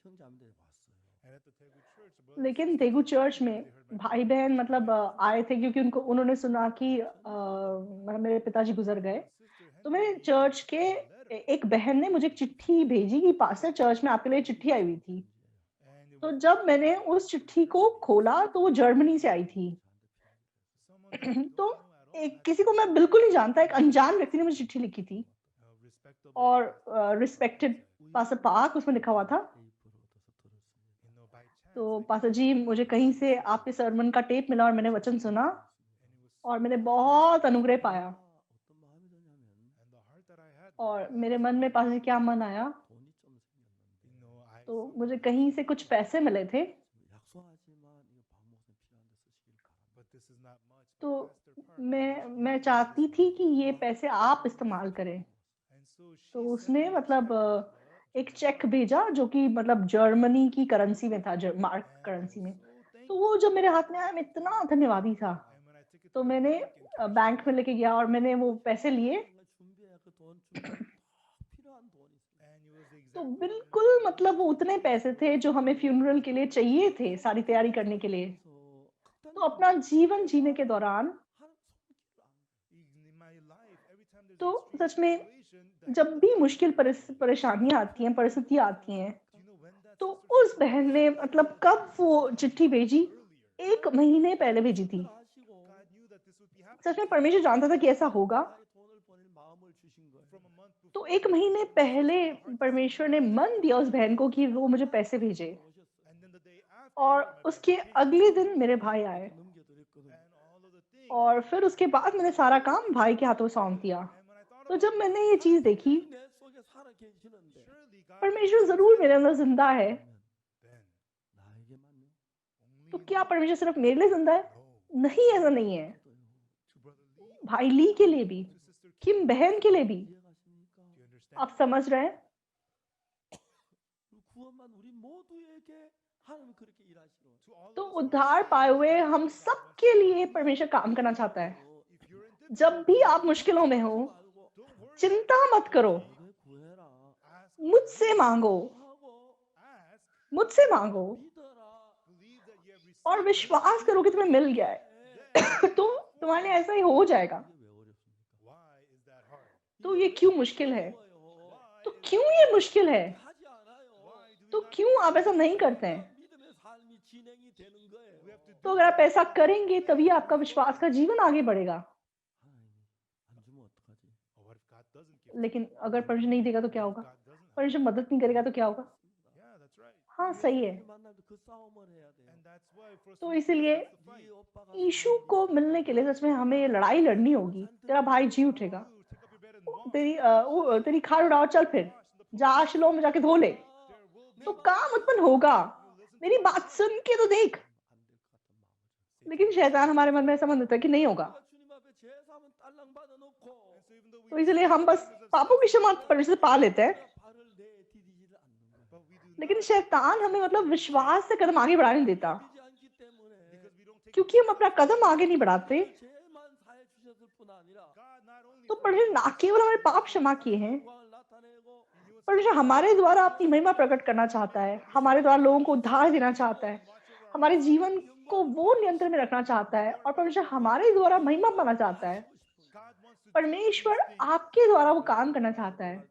형제자매들이 왔어요.
And at the Tegu church, the brothers and
लेकिन
sisters
तेगू
came
चर्च
because
में
they heard my
भाई
father
बहन
passed
मतलब
away.
आए थे क्योंकि उनको उन्होंने सुना कि मतलब मेरे पिताजी गुजर गए।
My sister
तो
handed
मेरे
me
चर्च के
a letter.
एक बहन ने मुझे एक चिट्ठी भेजी कि पास्टर चर्च में आपके लिए चिट्ठी आई हुई थी।
And it
तो
was
जब मैंने उस चिट्ठी को खोला तो वो जर्मनी से आई थी।
someone that I don't
तो
know at all.
एक किसी को मैं बिल्कुल नहीं जानता, एक अनजान व्यक्ति ने मुझे चिट्ठी लिखी थी
Respectable
और
pastor.
रिस्पेक्टेड पास्टर पाक उसमें लिखा हुआ था।
You know, by chance,
तो
I got
पास्टर जी मुझे कहीं से आपके सरमन का टेप मिला और मैंने वचन सुना
and it was
और मैंने बहुत अनुग्रह पाया।
어떤 마음이 드냐면
and the heart that I had.
और मेरे मन में पास्टर जी क्या मन आया,
돈이 좀 생겼는데
You know, I
तो
somehow
मुझे कहीं से कुछ पैसे मिले थे।
약속하지만 이거 박 목사님 필요한데 쓰시길 바랍니다.
but this is not much.
तो
But Pastor Park,
मैं चाहती थी कि ये पैसे आप इस्तेमाल करें।
and so
तो
she sent
उसने
me a
मतलब
check.
एक चेक भेजा जो कि मतलब जर्मनी की करेंसी में था, मार्क
And
करेंसी में।
so thank
तो वो जब मेरे हाथ में आया मैं इतना धन्यवादी था।
And when I took it
तो
to the
मैंने
bank and cashed
bank
it
में
out,
लेके गया और मैंने वो पैसे लिए।
뭔가 준비해 그돈 준비하면 딱 필요한 돈이 있어요.
and it was the
तो
exact
बिल्कुल मतलब वो उतने पैसे थे जो हमें फ्यूनरल के लिए चाहिए थे, सारी तैयारी करने के लिए।
그래서
तो अपना जीवन जीने के दौरान
in my life, every time there's
तो
an extreme
सच में
situation, the
जब
hand of
भी
God
मुश्किल
is there.
परेशानियां आती हैं, परिस्थितियां आती हैं,
Do you know when that
तो
sister
उस
sent me
बहन
that
ने
letter?
मतलब कब वो चिट्ठी भेजी?
Earlier.
1 महीने पहले भेजी थी।
God knew that this would be happening
सच में परमेश्वर जानता था कि ऐसा होगा।
돈을 보낼 마음을 주신 거예요.
from a month
तो
before.
1 महीने पहले परमेश्वर ने मन दिया उस बहन को कि वो मुझे पैसे भेजे।
And then the day after,
और
my brother
उसके
came.
अगले दिन मेरे भाई आए
넘겨드렸거든요.
And all of the things.
और फिर उसके बाद मैंने सारा काम भाई के हाथों सौंप दिया।
And when I thought
तो
about
जब मैंने ये चीज देखी,
내 속에 살아 계시는데
surely God
परमेश्वर जरूर मेरे अंदर जिंदा है,
then
나에게만요?
only
तो क्या परमेश्वर सिर्फ मेरे लिए जिंदा है?
no.
नहीं, ऐसा नहीं है।
To brother Lee,
भाई ली के लिए भी,
to sister Kim.
किम बहन के लिए भी।
이해가십니까?
Do you understand?
आप समझ रहे हैं?
구원만 우리 모두에게 하나님 그렇게 일하시는
To all
तो
of us who are
उद्धार
saved,
पाए हुए हम
God
सब
wants
के
to
लिए परमेश्वर काम करना चाहता है।
If you're in
जब भी
difficulty,
आप मुश्किलों में हो,
말고
don't worry.
चिंता मत करो,
내게 구해라
Ask,
मुझसे मांगो,
하고
ask,
मुझसे मांगो
믿어라.
believe that you have received
और
it,
विश्वास करो कि तुम्हें मिल गया है,
then
तो तुम्हारे लिए ऐसा ही हो जाएगा।
이게 왜 어렵습니까?
why is that hard?
तो ये क्यों मुश्किल है?
어려워요?
तो क्यों ये मुश्किल है?
하지 않아요.
Why do we
तो
not
क्यों आप ऐसा नहीं करते हैं?
믿음의 삶이 진행이 되는 거예요.
we have to
तो अगर आप ऐसा करेंगे तभी आपका विश्वास का जीवन आगे बढ़ेगा।
하나님이 안 주면 어떡하지?
Oh, what if God doesn't give it?
लेकिन अगर परमेश्वर नहीं देगा तो क्या होगा?
God doesn't help.
परमेश्वर मदद नहीं करेगा तो क्या होगा?
Yeah, that's right.
हाँ, सही है।
예수님을 만날 때 그 싸움을 해야 돼요.
And that's why for us
तो
to make
इसीलिए
it, that's the fight.
네 오빠가
यीशु को मिलने के लिए सच में हमें लड़ाई लड़नी होगी। तेरा भाई जी उठेगा,
You take up your bed and walk.
तेरी खाट उठाओ, चल फिर जा शिलोह में जाके धो ले,
There will be
तो काम उत्पन्न होगा। मेरी बात सुन के तो देख।
안될것 같은 마음을
लेकिन शैतान हमारे मन में ऐसा मन देता है कि नहीं होगा।
우리가 주님 앞에 제사함은 딸랑 받아놓고
And so even though we
तो इसलिए हम बस पापों की क्षमा परमेश्वर से पा लेते हैं,
발을 내디디지를 않는 거예요.
but we do
लेकिन शैतान हमें मतलब विश्वास से कदम आगे बढ़ाने नहीं देता,
믿지 않기 때문에
because we don't take
क्योंकि हम अपना कदम आगे नहीं बढ़ाते।
죄만 사해 주셨을 뿐 아니라
God not only
तो परमेश्वर ना केवल हमारे पाप क्षमा किए हैं,
영광을 ना타내고
परमेश्वर हमारे द्वारा अपनी महिमा प्रकट करना चाहता है, हमारे द्वारा लोगों को उद्धार देना चाहता है, हमारे जीवन को वो नियंत्रण में रखना चाहता है और परमेश्वर हमारे द्वारा महिमा पाना चाहता है।
God wants to
परमेश्वर आपके द्वारा वो काम करना चाहता है।
when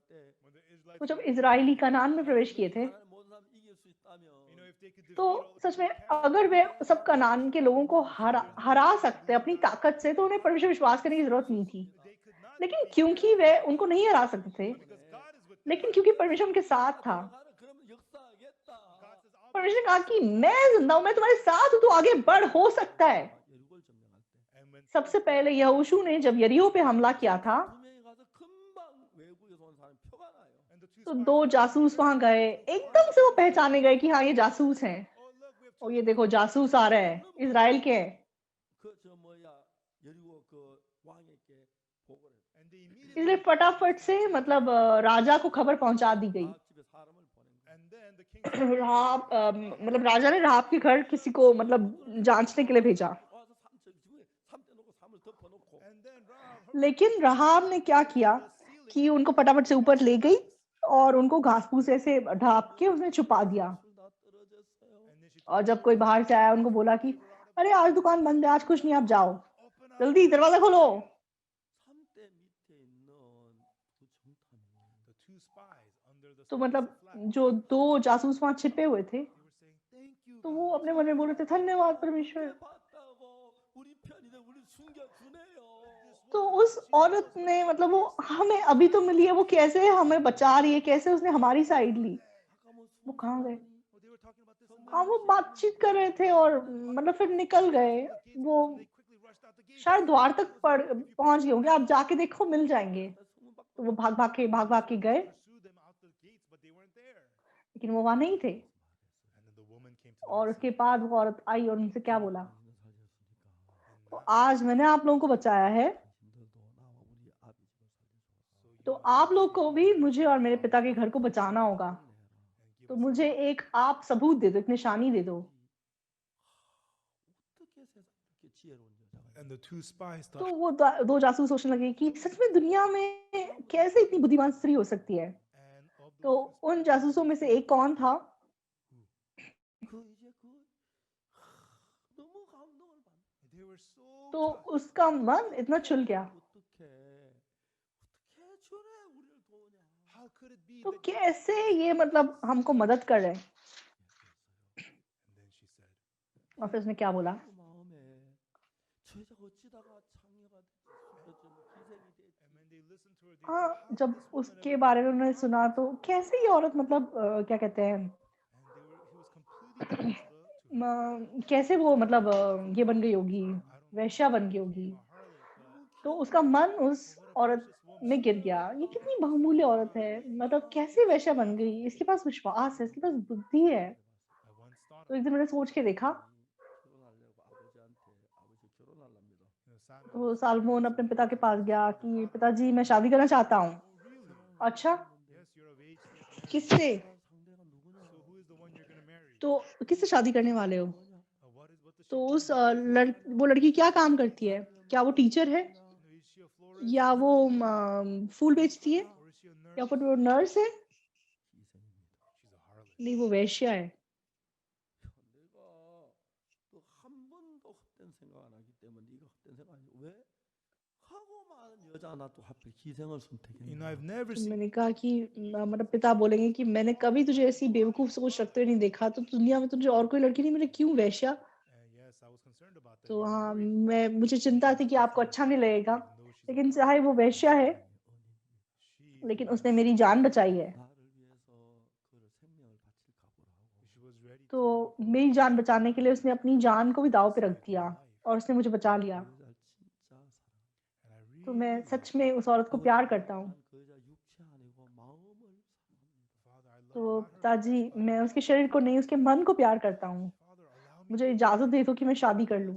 the Israelites
तो जब इजरायली कनान में प्रवेश किए थे,
하나님 모든 사람 이길 수 있다면
if they could defeat
तो
all the
सच में अगर वे सब कनान के लोगों को हरा सकते अपनी ताकत से, तो उन्हें परमेश्वर विश्वास करने की जरूरत नहीं थी।
they could not
लेकिन क्योंकि वे उनको नहीं हरा सकते थे,
because God is with them.
लेकिन क्योंकि परमेश्वर उनके साथ था,
가라 그러면 역사하겠다.
God says, I'll
परमेश्वर ने कहा कि मैं जिंदा हूं, मैं तुम्हारे साथ हूं, तो आगे बढ़, हो सकता है।
예루골 점령할 때
and when
सबसे पहले यहोशू ने जब यरीहो पे हमला किया था,
두 명이 가서 금방 외국에서 온 사람 표가 나요.
and the two
तो
spies
2 जासूस वहां गए, एकदम से वो पहचाने गए कि हाँ ये जासूस हैं।
oh look we have
और ये देखो जासूस आ रहे हैं, इजराइल के हैं।
그저 뭐야 여리고 그 왕에게 보고를 했다.
And they
इसलिए
immediately
फटाफट से मतलब राजा को खबर पहुंचा दी गई।
아합 집에 사람을 보낸 거야.
and then the king sent
राहाब मतलब राजा ने राहाब के घर किसी को मतलब जांचने के लिए भेजा।
와서 집에 삼대 놓고 삼을 덮어놓고
and then Rahab, her
लेकिन राहाब ने क्या किया कि उनको फटाफट से ऊपर ले गई और उनको घास फूस ऐसे ढाप के उसने छुपा दिया।
술다 떨어졌어요.
and then she
और जब कोई बाहर से आया उनको बोला कि अरे आज दुकान बंद है, आज कुछ नहीं, आप जाओ,
open up.
जल्दी दरवाजा खोलो।
삼대 밑에 있는 그 정탐이
The two spies under the
तो
spice
मतलब
of flax,
जो दो जासूस वहां छिपे हुए थे,
they were saying thank you
तो
God.
वो अपने मन में बोल रहे थे धन्यवाद परमेश्वर।
이렇게 봤다고 우리 편인데 우리 숨겨주네요.
तो उस औरत ने मतलब वो हमें अभी तो मिली है, वो कैसे हमें बचा रही है, कैसे उसने हमारी साइड ली।
아까 뭐
वो कहाँ गए?
Oh, they were talking about this and
हाँ
that.
वो बातचीत कर रहे थे और मतलब फिर निकल गए। वो
And they quickly rushed out the gate.
शायद द्वार तक पहुंच गए होंगे, आप जाके देखो मिल जाएंगे। तो वो भाग भाग के गए,
Pursued them out the gates, but they weren't there.
लेकिन वो वहां नहीं थे।
And then the woman came to
और
them.
उसके बाद वो औरत आई और उनसे क्या बोला,
당신을 살렸으니까
तो आज मैंने आप लोगों को बचाया है,
당신들도 나와 우리 아비 집을 살려줘.
तो आप लोग को भी मुझे और मेरे पिता के घर को बचाना होगा। तो मुझे एक आप सबूत दे दो, एक निशानी दे दो।
어떻게 세상 이렇게 지혜로운 여자가
And the two spies
तो
thought,
वो दो जासूस सोचने लगे कि सच में दुनिया में कैसे इतनी बुद्धिमान स्त्री हो सकती है।
and of
तो
those two
उन
spies,
जासूसों में से एक कौन था?
그 이제 너무 감동을 받는.
they were so
तो
touched.
उसका मन इतना चुल गया।
어떻게 주네 우리를 도우냐.
How could it be
तो
that you
कैसे ये मतलब हमको मदद कर रहे हैं।
And then she said,
और फिर उसने क्या बोला,
그 마음에 죄자가 어찌다가 창녀가 됐지 기생이 됐지.
and when they listened to her, they
हाँ
thought, how
जब
could this woman
उसके
ever-"
बारे में उन्होंने सुना तो कैसे ये औरत मतलब क्या कहते हैं,
And he was completely transferred to her.
कैसे वो मतलब ये बन गई होगी,
I don't know
वैश्या बन गई होगी।
a harlot, but
तो उसका मन उस औरत में गिर गया। ये कितनी बहुमूल्य औरत है, मतलब कैसे वैश्या बन गई, इसके पास विश्वास है, इसके पास बुद्धि है।
I once thought
तो एक दिन मैंने सोच के देखा,
결혼하려고 아버지한테 아버지 결혼하랍니다.
Samuel,
तो सालमोन अपने पिता के पास गया कि पिताजी मैं शादी करना चाहता हूँ।
oh really?
अच्छा,
Yes, you're of age to get married.
किससे?
상대가 누구냐?
So who is the one you're going to marry?
तो किससे शादी करने वाले हो?
What does
तो
she
उस
do?
वो लड़की क्या काम करती है? क्या वो टीचर है,
Is she a florist?
या वो फूल बेचती है,
Or is she a nurse?
या फिर वो नर्स है?
기생입니다.
She's a harlot.
नहीं, वो वैश्या है।
내가 또 한 번도 헛된 생각 안 하기 때문에 네가 헛된 생각 아니야. 왜? 하고 많은 여자 하나 또 하필 기생을 선택했냐?
I've never
तो
seen
मैंने कहा कि मतलब पिता बोलेंगे कि मैंने कभी तुझे ऐसी बेवकूफ सोच रखते हुए नहीं देखा, तो दुनिया में तुझे और कोई लड़की नहीं मिले, क्यों वैश्या?
yes, I was concerned about that.
तो
You were
हाँ,
worried.
मुझे चिंता थी कि आपको अच्छा नहीं लगेगा,
Even though she's a
लेकिन
harlot,
चाहे वो वैश्या है,
she
लेकिन
was-
उसने मेरी जान बचाई है।
나를 위해서 그를 생명을 바칠 각오를 하고
she was ready
तो
to
मेरी जान बचाने के लिए उसने अपनी जान को भी दाव पे रख दिया और उसने मुझे बचा लिया।
그 여자를 진짜 사랑해.
and I
तो मैं
really
सच में उस औरत को प्यार करता हूँ।
그 여자 육체 아니고 마음을 사랑합니다.
Father, I love
तो
not her
पिताजी
flesh, but
मैं उसके शरीर को नहीं, उसके मन को प्यार करता हूँ।
Father, allow me
मुझे
to
इजाजत दे दो कि मैं शादी कर लूँ।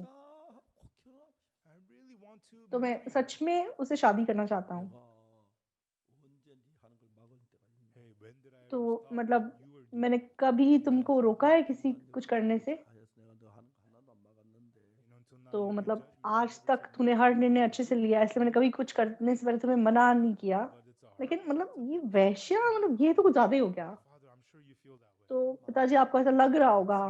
I really want to
तो मैं
marry her.
सच में उसे शादी करना चाहता हूँ।
내가 언제 네 하는 걸 막을 때가 있냐?
Hey, when did I
तो
ever stop
मतलब
what you were doing?
मैंने कभी तुमको रोका है किसी कुछ करने से?
하여서 내가 너 하는 거 하나도 안 막았는데
Until now,
तो
you've been
मतलब
judging me,
आज
never
तक
said
तूने
no.
हर निर्णय अच्छे से लिया, इसलिए मैंने कभी कुछ करने से पहले तुम्हें मना नहीं किया।
But it's a harlot.
लेकिन मतलब ये वैश्या, मतलब ये तो कुछ ज्यादा ही हो गया।
Father, I'm sure you feel that way.
तो पिताजी आपको ऐसा लग रहा होगा,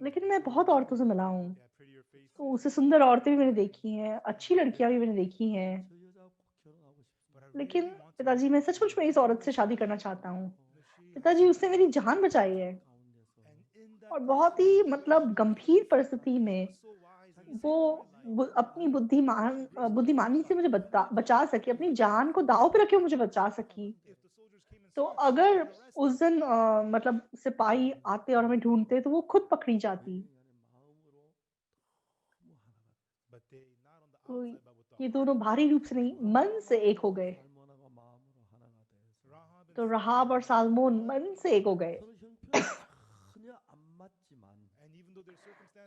लेकिन मैं बहुत औरतों से मिला हूँ।
They have prettier faces.
तो उससे सुंदर औरतें भी मैंने देखी हैं, अच्छी लड़कियां भी मैंने देखी हैं,
저 여자하고 꼭 결혼하고 싶어.
But I
लेकिन
really want to
पिताजी
marry
मैं
her.
सचमुच में इस औरत से शादी करना चाहता हूँ।
She
पिताजी उसने मेरी जान बचाई है
가운데서
and in that
और बहुत ही मतलब गंभीर परिस्थिति में
so wise and
वो
saved my life.
अपनी बुद्धिमानी से मुझे बचा सकी, अपनी जान को दांव पे रखे मुझे बचा सकी।
If the soldiers came and
तो
saw her,
अगर
she'd been arrested.
उस दिन मतलब सिपाही आते और हमें ढूंढते तो वो खुद पकड़ी जाती।
마음으로 너무 하나가
But they not on the
तो
outside, but with the
ये
heart.
दोनों भारी रूप से नहीं, मन से एक हो गए।
살몬하고 마음으로 하나가 돼서
Rahab and
तो रहाब और सालमोन मन से एक हो गए।
서로 형편이 전혀 안 맞지만
and even though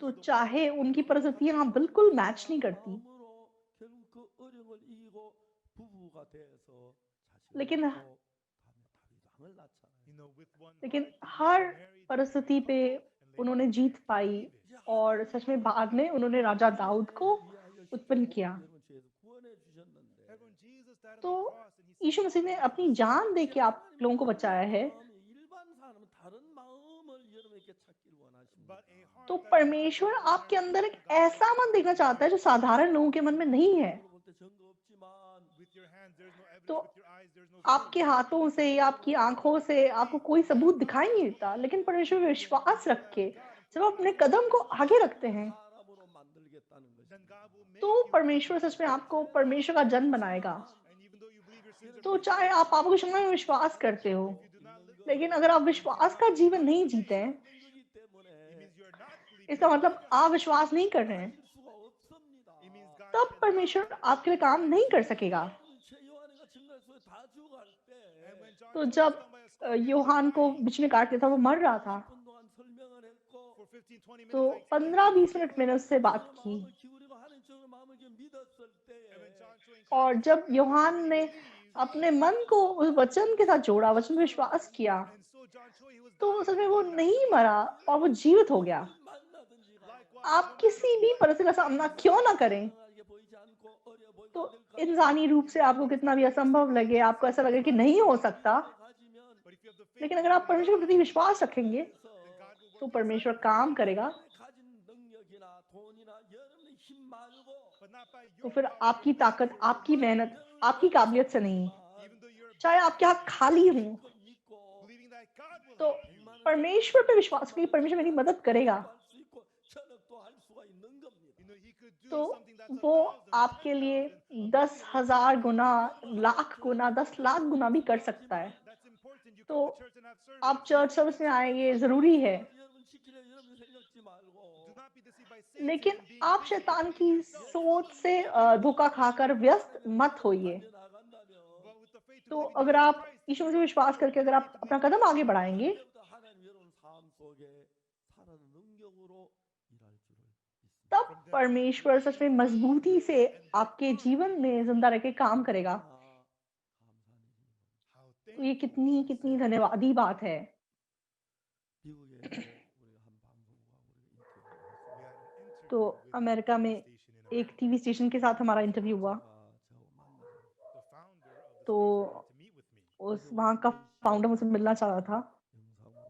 तो चाहे उनकी परिस्थितियां बिल्कुल मैच नहीं करती,
마음으로 결국 그 어려움을 이기고 부부가 돼서
लेकिन
자식을 낳고 다음에 다윗 왕을 낳잖아요.
लेकिन हर परिस्थिति पे उन्होंने जीत पाई और सच में बाद में उन्होंने राजा दाऊद को उत्पन्न किया।
여러분 죄에서 구원해 주셨는데
तो यीशु मसीह ने अपनी जान दे के आप लोगों को बचाया है।
마음이 일반 사람은 다른 마음을 여러분에게 찾기를 원하십니다.
तो परमेश्वर आपके अंदर एक ऐसा मन देखना चाहता है जो साधारण लोगों के मन में नहीं है।
볼때 증거 없지만
तो आपके हाथों से या आपकी आंखों से आपको कोई सबूत दिखाई नहीं देता, लेकिन परमेश्वर पे विश्वास रख के जब आप अपने कदम को आगे रखते हैं,
사람으로 만들겠다는 것입니다.
तो परमेश्वर सच में आपको परमेश्वर का जन बनाएगा। तो चाहे आप पापों की क्षमा में विश्वास करते हो, लेकिन अगर आप विश्वास का जीवन नहीं जीते हैं,
없는 거기 때문에
इसका मतलब आप विश्वास नहीं कर रहे हैं,
할 수가 없습니다.
तब परमेश्वर आपके लिए काम नहीं कर सकेगा।
요한이가 증거에서 다 죽어갈 때
तो जब यूहान को बीच में काट दिया था, वो मर रहा था,
10분 동안 설명을 했고
तो 15-20 मिनट मैंने उससे बात की।
마음을 기울이고 하는 쪽으로 마음을 이렇게 믿었을 때
और जब यूहान ने अपने मन को उस वचन के साथ जोड़ा, वचन पे विश्वास किया, तो सच में वो नहीं मरा और वो जीवित हो गया।
만나든지
आप किसी भी परिस्थिति का सामना क्यों ना करें,
가능하게 보이지 않고 어려 보이고
तो इंसानी रूप से आपको कितना भी असंभव लगे, आपको ऐसा लगे कि नहीं हो सकता,
가지면
लेकिन अगर आप परमेश्वर के प्रति विश्वास रखेंगे, तो परमेश्वर काम करेगा।
가진 능력이나 돈이나 여러분의 힘 말고
तो फिर आपकी ताकत, आपकी मेहनत, आपकी काबिलियत से नहीं, चाहे आपके हाथ खाली हों,
믿고
तो परमेश्वर पे विश्वास करिए, परमेश्वर मेरी मदद करेगा।
할 수 있고 천억도 할 수가 있는 겁니다.
तो वो आपके लिए 10,000 गुना, लाख गुना, 10 लाख गुना भी कर सकता है। तो आप चर्च सर्विस में आए, ये जरूरी है,
여러분 지키려 여러분 생각지 말고
लेकिन आप शैतान की सोच से धोखा खाकर व्यस्त मत होइए।
이제 나간다면
तो अगर आप यीशु मसीह पे विश्वास करके अगर आप अपना कदम आगे बढ़ाएंगे,
그때부터 하나님 여러분 삶 속에 살아는 능력으로 일할 줄을 믿습니다.
तब परमेश्वर सच में मजबूती से आपके जीवन में जिंदा रह के काम करेगा।
감사한 일입니다.
तो ये कितनी कितनी धन्यवादी बात है।
미국에 우리가 한 방송국하고 우리가 인터뷰를 했어요.
तो अमेरिका में एक टीवी स्टेशन के साथ हमारा इंटरव्यू हुआ,
저하고 만나서
तो उस वहाँ का फाउंडर मुझसे मिलना चाह रहा था,
영상으로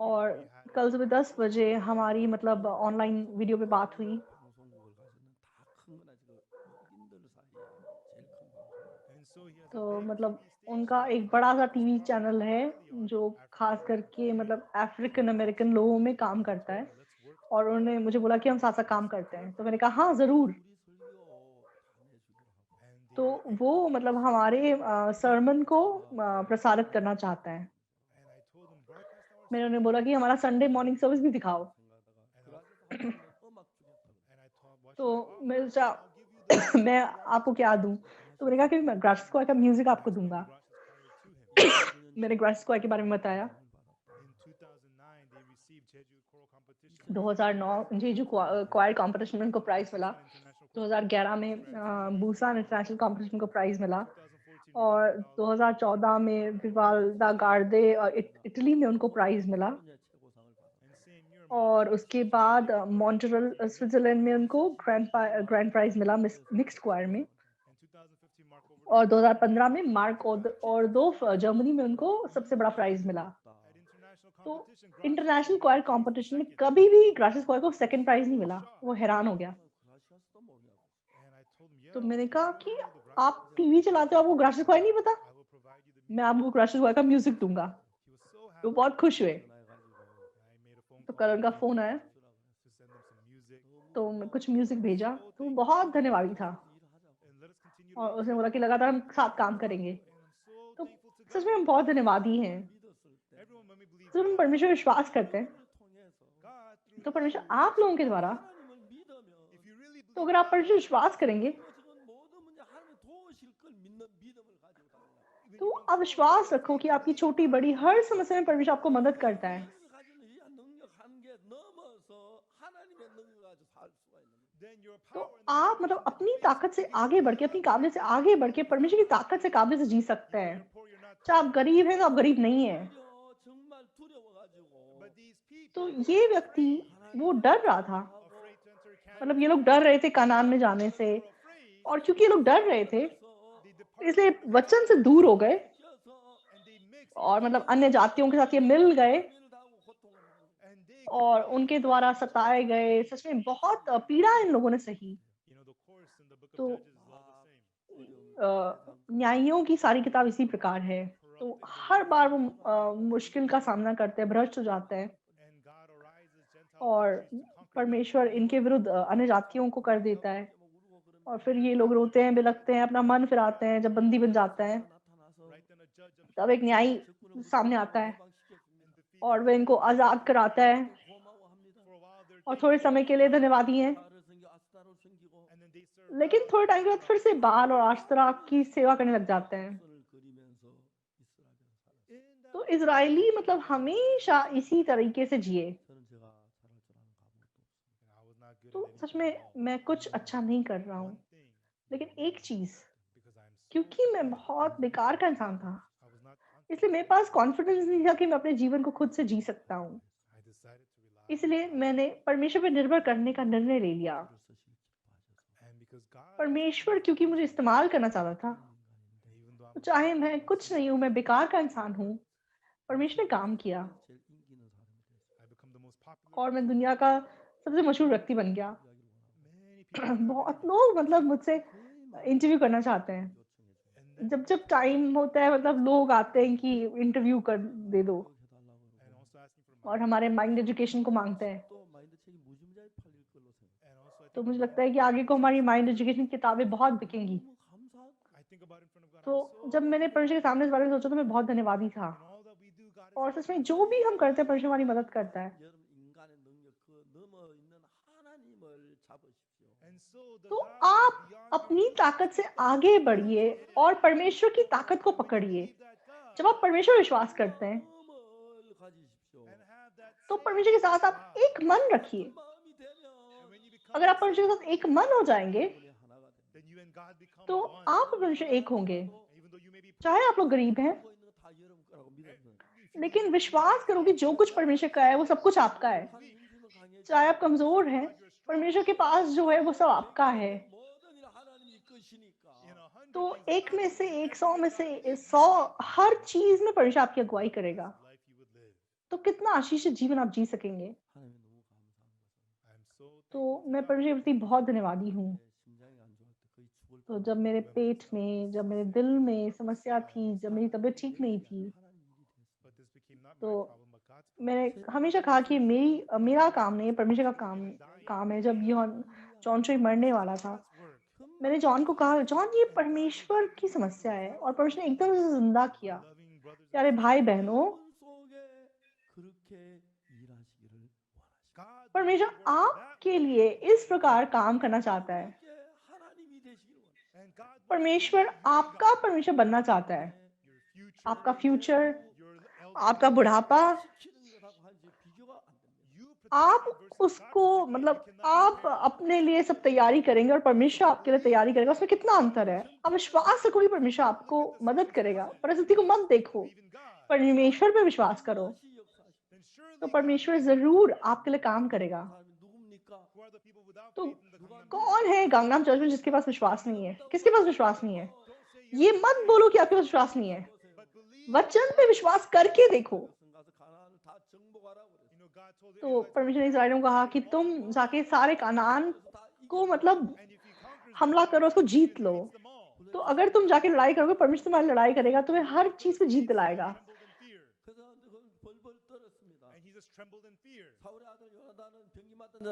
और कल सुबह 10 बजे हमारी मतलब ऑनलाइन वीडियो पे बात हुई।
방송국을 가서는 다 큰 거나 지금 흑인들 사이에 제일 큰 방송국.
तो मतलब उनका एक बड़ा सा टीवी चैनल है जो खास करके मतलब अफ्रीकन अमेरिकन लोगों में काम करता है, और उन्होंने मुझे बोला कि हम साथ साथ काम करते हैं। तो मैंने कहा हाँ ज़रूर।
우리 설교 다 내주기로 하고
तो वो मतलब हमारे सरमन को प्रसारित करना चाहता है। मैंने उन्हें बोला कि हमारा संडे मॉर्निंग सर्विस भी दिखाओ।
생각하다가 그라스에서 음악 주겠다고.
तो मैं सोचा मैं आपको क्या दूं, तो मैंने कहा कि मैं ग्रास स्क्वायर का म्यूजिक आपको दूंगा। मैंने ग्रास स्क्वायर के बारे में बताया। 2009 जेजू क्वायर कंपटीशन में उनको प्राइज मिला, 2011 में बुसान इंटरनेशनल कंपटीशन को प्राइज मिला, और 2014 में विवाल्दा गार्डे और इटली में उनको प्राइज मिला,
최고상을 받았다.
और उसके बाद मॉन्ट्रियल स्विट्जरलैंड में उनको ग्रैंड प्राइज मिला मिक्स्ड क्वायर में, और 2015 में मार्क ऑर्दोफ जर्मनी में उनको सबसे बड़ा प्राइज मिला। तो इंटरनेशनल क्वायर कंपटीशन में कभी भी ग्रासिस क्वायर को सेकंड प्राइज नहीं मिला। वो हैरान हो गया।
그라시아스도 뭐냐고.
तो मैंने कहा कि आप टीवी चलाते हो, आपको ग्रासिस क्वायर नहीं पता? मैं आपको ग्रासिस क्वायर का म्यूजिक दूंगा। वो बहुत खुश हुए।
전화해가지고
तो कल उनका फोन आया, तो मैं कुछ म्यूजिक भेजा, तो वो बहुत धन्यवादी था,
일하자고.
और उसने बोला कि लगातार हम साथ काम करेंगे। तो सच में हम बहुत धन्यवादी हैं।
믿었을 때
जब हम परमेश्वर पर विश्वास करते हैं,
통해서
तो परमेश्वर आप लोगों के द्वारा,
하나님을 믿으면
तो अगर आप परमेश्वर पर विश्वास करेंगे,
지금 모든 문제 하나님 도우실 걸 믿는 믿음을 가지고 달라.
तो आप विश्वास रखो कि आपकी छोटी बड़ी हर समस्या में परमेश्वर आपको मदद करता है।
믿음을 가지고 이 능력 한
तो आप मतलब अपनी ताकत से आगे बढ़ के, अपनी काबिलियत से आगे बढ़ के परमेश्वर की ताकत से काबिलियत से जी सकते हैं। चाहे आप गरीब हैं तो आप गरीब नहीं हैं।
오히려 정말 두려워가지고
तो ये व्यक्ति वो डर रहा था, मतलब ये लोग डर रहे थे कनान में जाने से, और क्योंकि ये लोग डर रहे थे इसलिए वचन से दूर हो गए और मतलब अन्य जातियों के साथ ये मिल गए और उनके द्वारा सताए गए। सच में बहुत पीड़ा इन लोगों ने सही। तो न्यायियों की सारी किताब इसी प्रकार है। तो हर बार वो मुश्किल का सामना करते हैं, भ्रष्ट हो जाते हैं और परमेश्वर इनके विरुद्ध अन्य जातियों को कर देता है और फिर ये लोग रोते हैं, बिलखते हैं, अपना मन फिराते हैं। जब बंदी बन जाते हैं तब एक न्यायी सामने आता है और वह इनको आजाद कराता है और थोड़े समय के लिए धन्यवादी हैं, लेकिन थोड़े टाइम के बाद फिर से बाल और आश्तरा की सेवा करने लग जाते हैं। तो इजरायली मतलब हमेशा इसी तरीके से जिए। तो सच में मैं कुछ अच्छा नहीं कर रहा हूँ, लेकिन एक चीज, क्योंकि मैं बहुत बेकार का इंसान था इसलिए मेरे पास कॉन्फिडेंस नहीं था कि मैं अपने जीवन को खुद से जी सकता हूँ। इसलिए मैंने परमेश्वर पर निर्भर करने का निर्णय ले लिया। परमेश्वर क्योंकि मुझे इस्तेमाल करना चाहता था, तो चाहे मैं कुछ नहीं हूँ, मैं बेकार का इंसान हूँ, परमेश्वर ने काम किया और मैं दुनिया का सबसे मशहूर व्यक्ति बन गया। बहुत लोग मतलब मुझसे इंटरव्यू करना चाहते हैं। जब जब टाइम होता है मतलब लोग आते हैं कि इंटरव्यू कर दे दो और हमारे माइंड एजुकेशन को मांगते हैं। तो मुझे लगता है कि आगे को हमारी माइंड एजुकेशन किताबें बहुत बिकेंगी। तो जब मैंने परमेश्वर के सामने इस बारे में सोचा तो मैं बहुत धन्यवादी था और सच में जो भी हम करते हैं परमेश्वर हमारी मदद करता है। तो आप अपनी ताकत से आगे बढ़िए और परमेश्वर की ताकत को पकड़िए। जब आप परमेश्वर पर विश्वास करते हैं तो परमेश्वर के साथ आप एक मन रखिए। अगर आप परमेश्वर के साथ एक मन हो जाएंगे तो आप परमेश्वर एक होंगे। चाहे आप लोग गरीब हैं, लेकिन विश्वास करो कि जो कुछ परमेश्वर का है वो सब कुछ आपका है। चाहे आप कमजोर हैं, परमेश्वर के पास जो है वो सब आपका है। तो एक में से एक, 100 में से 100, हर चीज में परमेश्वर आपकी अगुवाई करेगा। तो कितना आशीषित जीवन आप जी सकेंगे। तो मैं परमेश्वर के प्रति बहुत धन्यवादी हूँ। तो जब मेरे पेट में, जब मेरे दिल में समस्या थी, जब मेरी तबीयत ठीक नहीं थी, तो मैंने हमेशा कहा कि मेरा काम नहीं है, परमेश्वर का काम है। जब जॉन चोई मरने वाला था, मैंने जॉन को कहा, जॉन ये परमेश्वर की समस्या है, और परमेश्वर ने एकदम से जिंदा किया। प्यारे भाई बहनों, परमेश्वर आपके लिए इस प्रकार काम करना चाहता है। परमेश्वर आपका परमेश्वर बनना चाहता है। आपका फ्यूचर, आपका बुढ़ापा, आप उसको मतलब आप अपने लिए सब तैयारी करेंगे और परमेश्वर आपके लिए तैयारी करेगा। उसमें कितना अंतर है। आप विश्वास रखो कि परमेश्वर आपको मदद करेगा। परिस्थिति को मत देखो, परमेश्वर पे विश्वास करो, तो परमेश्वर जरूर आपके लिए काम करेगा। तो कौन है गांगनाम चर्च में जिसके पास विश्वास नहीं है? किसके पास विश्वास नहीं है? ये मत बोलो कि आपके पास विश्वास नहीं है। वचन पे विश्वास करके देखो। तो परमेश्वर ने इस्राएलियों को कहा कि तुम जाके सारे कानान को मतलब हमला करो, उसको जीत लो। तो अगर तुम जाके लड़ाई करोगे, परमेश्वर तुम्हारी लड़ाई करेगा, तुम्हें हर चीज पे जीत दिलाएगा।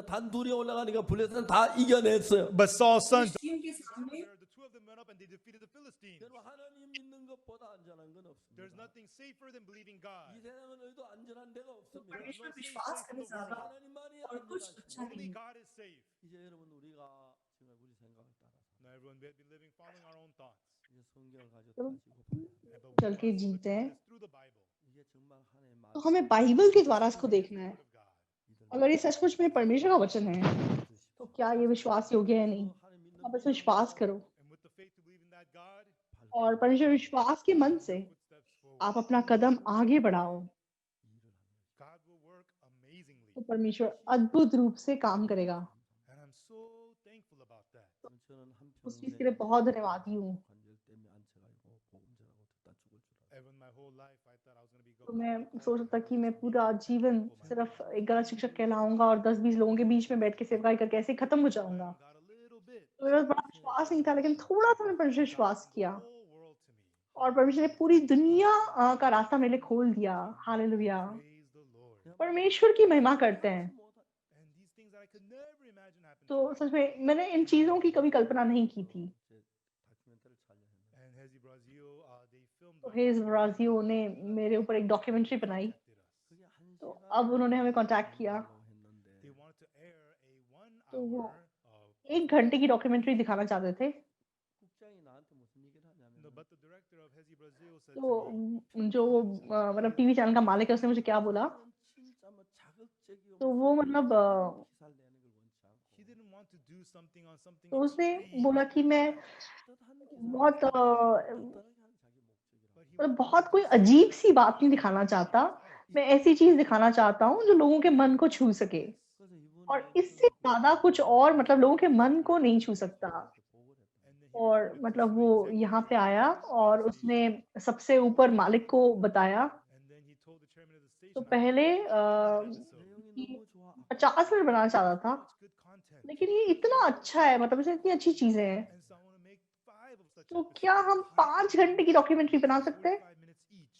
단둘이 올라가니까 블레셋은 다 이겨냈어요.
But Saul's sons,
फिलिस्तीन के सामने
the two of them went up and they defeated the Philistines.
여러분, 하나님 믿는 것보다 안전한 건
There's
없습니다.
nothing safer than believing God.
이 세상은 어디도 안전한 데가 없습니다.
परमेश्वर विश्वास करने से ज्यादा
하나님만이
और कुछ
안전하십니다.
अच्छा
Only
नहीं।
God is safe.
이제 여러분, 우리가 정말 우리 생각을 따라서
Now everyone be living following our own thoughts.
이제 성경을 가지고
चलो
따지고
But
चल के जीते हैं,
through the Bible.
이게 정말 하나님의
तो हमें बाइबल के द्वारा इसको देखना है।
믿을
अगर ये सचमुच में परमेश्वर का वचन है, तो क्या ये विश्वास योग्य है नहीं, आप बस विश्वास करो
And with the faith to believe in that God,
और परमेश्वर विश्वास के मन
put
से
your footsteps forward.
आप अपना कदम आगे बढ़ाओ,
God will work amazingly.
तो परमेश्वर अद्भुत रूप से काम करेगा।
And I'm so thankful about that.
उस चीज़ के लिए बहुत धन्यवादी हूँ।
Even my whole life, I thought I was going to be
तो मैं सोच रहा था कि मैं पूरा जीवन सिर्फ एक गलत शिक्षक कहलाऊँगा और 10-20 लोगों के बीच में बैठ के सेवकाई करके ऐसे ही खत्म हो जाऊँगा।
got a little bit.
तो मेरे पास बड़ा विश्वास नहीं था, लेकिन थोड़ा-सा मैंने परमेश्वर पर विश्वास किया
Whole world to me.
और परमेश्वर ने पूरी दुनिया का रास्ता मेरे लिए खोल दिया। हालेलुया!
Praise the Lord.
परमेश्वर की महिमा करते हैं।
And these things that I could never imagine happened.
तो सच में मैंने इन चीज़ों की कभी कल्पना नहीं की थी।
And Hezi Brazil, they filmed
तो हेज़ ब्राज़ियो ने मेरे ऊपर एक डॉक्यूमेंट्री बनाई। तो अब उन्होंने हमें कॉन्टैक्ट किया।
They wanted to air a 1
तो वो
hour of
1 घंटे की डॉक्यूमेंट्री दिखाना चाहते थे।
no, but the director of Hezi Brazil said
तो
to me,
जो मतलब टीवी चैनल का मालिक है उसने मुझे क्या बोला, तो वो मतलब
he didn't want to do something on something
तो उसने
extreme,
बोला कि मैं बहुत
but he
मतलब बहुत कोई अजीब-सी बात नहीं दिखाना चाहता। मैं ऐसी चीज़ दिखाना चाहता हूँ जो लोगों के मन को छू सके और इससे ज़्यादा कुछ और मतलब लोगों के मन को नहीं छू सकता। और मतलब वो यहाँ पे आया और उसने सबसे ऊपर मालिक को बताया।
and then he told the chairman of the station,
तो
I
पहले
episode.
कि 50 मिनट बनाना चाहता था,
Such good content.
लेकिन ये इतना अच्छा है, मतलब इसमें इतनी अच्छी चीज़ें हैं।
And so I want to make 5 of such
तो
episodes.
क्या हम 5 घंटे की डॉक्यूमेंट्री बना सकते हैं?
45 minutes each.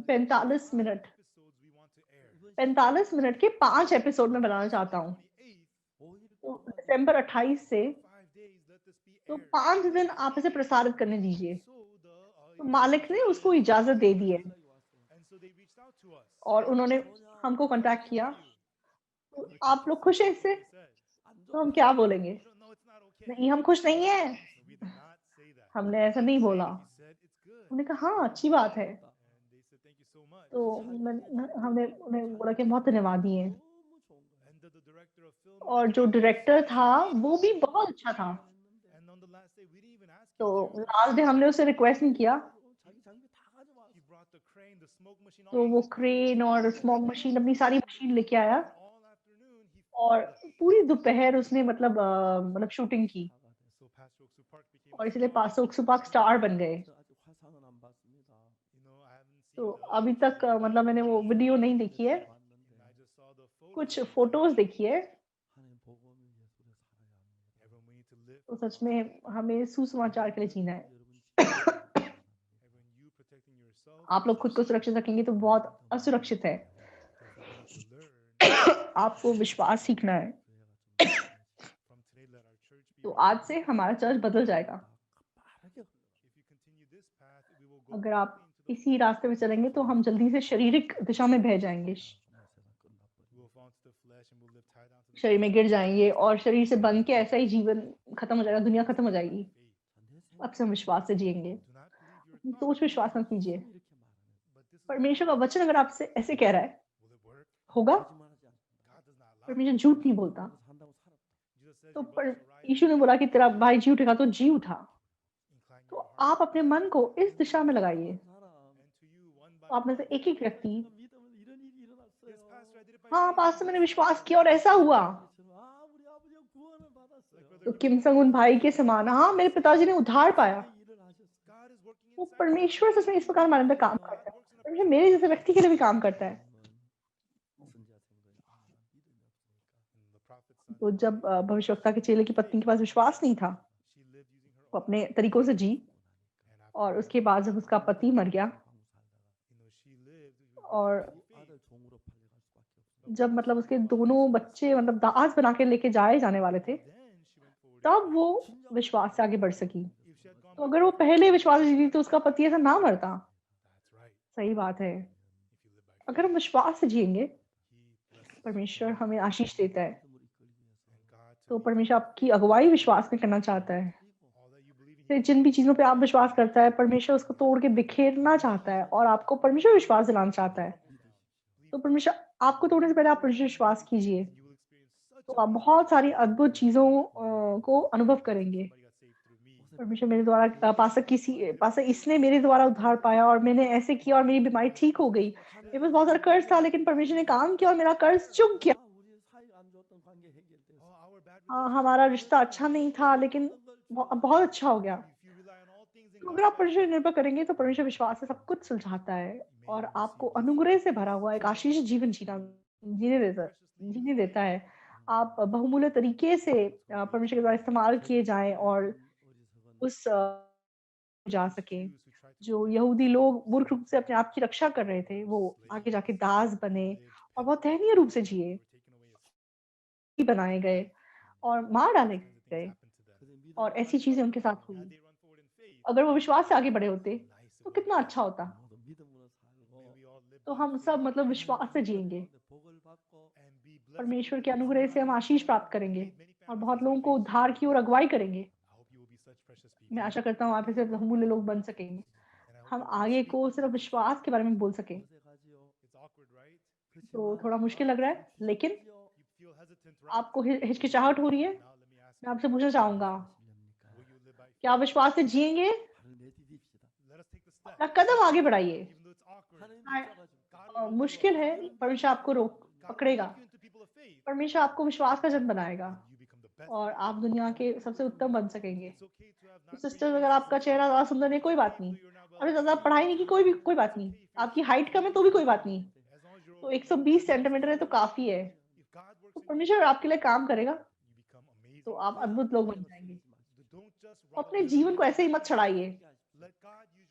45 minute.
Episodes we want to air.
45 minute के 5 एपिसोड मैं बनाना चाहता हूँ।
28th,
तो दिसंबर 28 से
5 days, let this be
तो
aired.
5 दिन आप इसे प्रसारित करने दीजिए।
So
तो मालिक ने उसको इजाज़त दे दी है
and so they reached out to us.
और उन्होंने हमको कॉन्टैक्ट किया। तो आप लोग खुश हैं इससे?
They said,
तो हम क्या बोलेंगे?
no, it's not okay.
नहीं, हम खुश नहीं हैं।
So we did not say that.
हमने ऐसा नहीं बोला।
We said it's good.
उन्होंने कहा हाँ, अच्छी बात है।
And they said thank you so much.
तो हमने उन्हें बोला कि बहुत धन्यवादी हैं।
And the director of film
और जो डायरेक्टर था वो भी बहुत अच्छा था।
and on the last day we didn't even ask
तो
him to.
लास्ट डे हमने उससे रिक्वेस्ट नहीं किया।
He brought the crane, the smoke machine,
तो वो क्रेन और स्मॉग मशीन अपनी सारी मशीन लेके आया
all afternoon he
और पूरी दोपहर उसने मतलब शूटिंग की
so Pastor Oaksu Park became
और इसलिए पासो ओक्सुपाक स्टार बन गए।
I haven't
तो
seen
अभी तक मतलब मैंने वो वीडियो नहीं देखी है,
I just saw the photo.
कुछ फोटोज देखी है।
Everyone we need to live.
तो सच में हमें सुसमाचार के लिए जीना है।
Everyone you protecting yourself.
आप लोग खुद को सुरक्षित रखेंगे तो बहुत असुरक्षित है।
To learn
आपको विश्वास सीखना है।
from today let our church be.
तो आज से हमारा चर्च बदल जाएगा।
If you continue this path, we will go
अगर आप इसी रास्ते में चलेंगे तो हम जल्दी से शारीरिक दिशा में बह जाएंगे,
we will fall into the flesh and we'll live tied down to the
शरीर में गिर जाएंगे और शरीर से बन के ऐसा ही जीवन खत्म हो जाएगा, दुनिया खत्म हो जाएगी।
faith.
अब से हम विश्वास से जिएंगे।
Do not believe your
अपनी
thoughts,
सोच विश्वास मत कीजिए।
but this is
परमेश्वर का वचन अगर आपसे ऐसे कह रहा है,
will it work?
होगा।
God does not lie.
परमेश्वर झूठ नहीं बोलता।
Jesus says
तो
your brother shall rise
यीशु ने बोला कि तेरा भाई जी उठेगा तो जी उठा।
incline
तो
your heart
आप अपने मन को इस दिशा में लगाइए।
and to you one by
तो आप में से एक एक व्यक्ति,
yes pastor I did it by
हाँ
faith.
पास्टर मैंने विश्वास किया और ऐसा हुआ।
Like
तो
brother
किम संग उन भाई के समान, हाँ मेरे पिताजी ने उद्धार पाया।
God is working
वो
inside
परमेश्वर सच में इस प्रकार हमारे अंदर काम करता है। परमेश्वर मेरे जैसे व्यक्ति के लिए भी काम करता है।
and the prophet's son.
तो जब भविष्यवक्ता के चेले की पत्नी के पास विश्वास नहीं था,
She lived using her
वो
own
अपने तरीकों से जी
and after
और उसके बाद जब उसका पति मर गया
she lived
और
faith.
जब मतलब उसके दोनों बच्चे मतलब दास बना के लेके जाए जाने वाले थे,
Then she went forward.
तब वो विश्वास से आगे बढ़ सकी।
If she had gone
तो अगर वो पहले विश्वास से जीती तो उसका पति ऐसा ना मरता।
that's right.
सही बात है।
If you live by
अगर हम विश्वास से जिएंगे,
he blesses
परमेश्वर हमें आशीष देता है।
and God
तो परमेश्वर आपकी अगुवाई विश्वास में करना चाहता है।
all that you believe in
फिर जिन भी चीजों पे आप विश्वास करता है, परमेश्वर उसको तोड़ के बिखेरना चाहता है और आपको परमेश्वर विश्वास दिलाना चाहता है। तो परमेश्वर आपको तोड़ने से पहले आप परमेश्वर विश्वास कीजिए
you will experience
तो आप बहुत सारी अद्भुत चीज़ों को अनुभव करेंगे। परमेश्वर मेरे द्वारा पास्टर इसने मेरे द्वारा उद्धार पाया और मैंने ऐसे किया और मेरी बीमारी ठीक हो गई। मेरे पास बहुत सारा कर्ज था लेकिन परमेश्वर ने काम किया और मेरा कर्ज चुक गया।
우리 사이가 안 좋았던 관계 해결됐어.
हमारा रिश्ता अच्छा नहीं था लेकिन बहुत अच्छा हो गया। तो अगर आप परमेश्वर पर निर्भर करेंगे तो परमेश्वर विश्वास से सब कुछ सुलझाता है और आपको अनुग्रह से भरा हुआ एक आशीष जीवन जीने देता है। आप बहुमूल्य तरीके से परमेश्वर के द्वारा इस्तेमाल किए जाएँ और उस जा सकें। जो यहूदी लोग मूर्ख रूप से अपने आप की रक्षा कर रहे थे, वो आगे जाके दास बने और बहुत दयनीय रूप से जिए, बनाए गए और मार डाले गए और ऐसी चीज़ें उनके साथ हुई। अगर वो विश्वास से आगे बढ़े होते, तो कितना अच्छा होता।
모두 믿음으로 살고
तो हम सब मतलब विश्वास से जिएँगे।
가운데 복을 받고
परमेश्वर के अनुग्रह से हम आशीष प्राप्त करेंगे और बहुत लोगों को उद्धार की ओर अगुवाई करेंगे। मैं आशा करता हूँ आप ऐसे बहुमूल्य लोग बन सकेंगे। हम आगे को सिर्फ विश्वास के बारे में बोल सकें।
어색하지요.
तो
그렇지만
थोड़ा मुश्किल लग रहा है, लेकिन
지요.
आपको हिचकिचाहट हो रही है? मैं आपसे पूछना चाहूँगा,
하시려니까
क्या आप विश्वास से जिएँगे?
발을 내디딥시다.
अपना कदम आगे बढ़ाइए।
하나님
हाँ,
붙잡아주고
मुश्किल है, परमेश्वर आपको रोक पकड़ेगा। परमेश्वर आपको विश्वास का जन बनाएगा और आप दुनिया के सबसे उत्तम बन सकेंगे। तो सिस्टर्स अगर आपका चेहरा ज़्यादा सुंदर नहीं कोई बात नहीं। अगर ज़्यादा पढ़ाई नहीं की कोई बात नहीं। आपकी हाइट कम है तो भी कोई बात नहीं। तो 120 सेंटीमीटर है तो काफ़ी है। तो परमेश्वर आपके लिए काम करेगा, तो आप अद्भुत लोग बन जाएँगे। अपने जीवन को ऐसे ही मत छड़ाइए।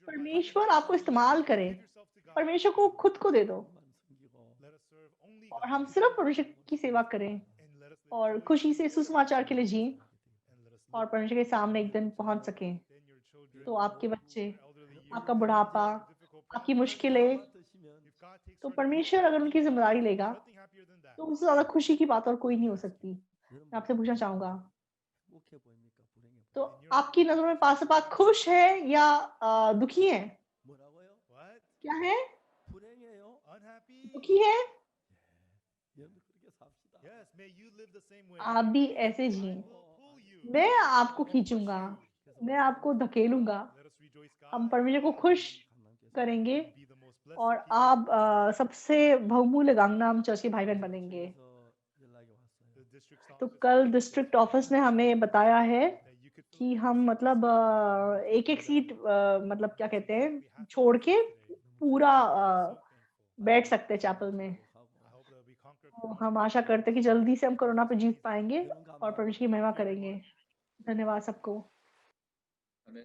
परमेश्वर आपको इस्तेमाल करे। परमेश्वर को खुद को दे दो और हम सिर्फ परमेश्वर की सेवा करें और खुशी से सुसमाचार के लिए जिएँ और परमेश्वर के सामने एक दिन पहुँच सकें। तो आपके बच्चे, आपका बुढ़ापा, आपकी मुश्किलें, तो परमेश्वर अगर उनकी ज़िम्मेदारी लेगा, तो उससे ज़्यादा खुशी की बात और कोई नहीं हो सकती। मैं आपसे पूछना चाहूँगा,
행복해 보입니까? 불행해
तो
보입니까?
आपकी नज़रों में पास-पास खुश है या दुखी है?
뭐라고요?
क्या है?
불행해요?
दुखी है?
여러분 그렇게 삽시다.
आप भी ऐसे जिएँ। मैं आपको खींचूँगा, मैं आपको धकेलूँगा। हम परमेश्वर को खुश करेंगे और आप सबसे बहुमूल्य गांगनाम चर्च के भाई-बहन बनेंगे।
그래서 연락이 왔어요.
तो कल डिस्ट्रिक्ट ऑफिस ने हमें बताया है कि हम मतलब एक-एक सीट मतलब क्या कहते हैं, छोड़ के पूरा बैठ सकते हैं चैपल में। तो हम आशा करते हैं कि जल्दी से हम कोरोना पे जीत पाएँगे और परमेश्वर की महिमा करेंगे। धन्यवाद सबको।
Amen.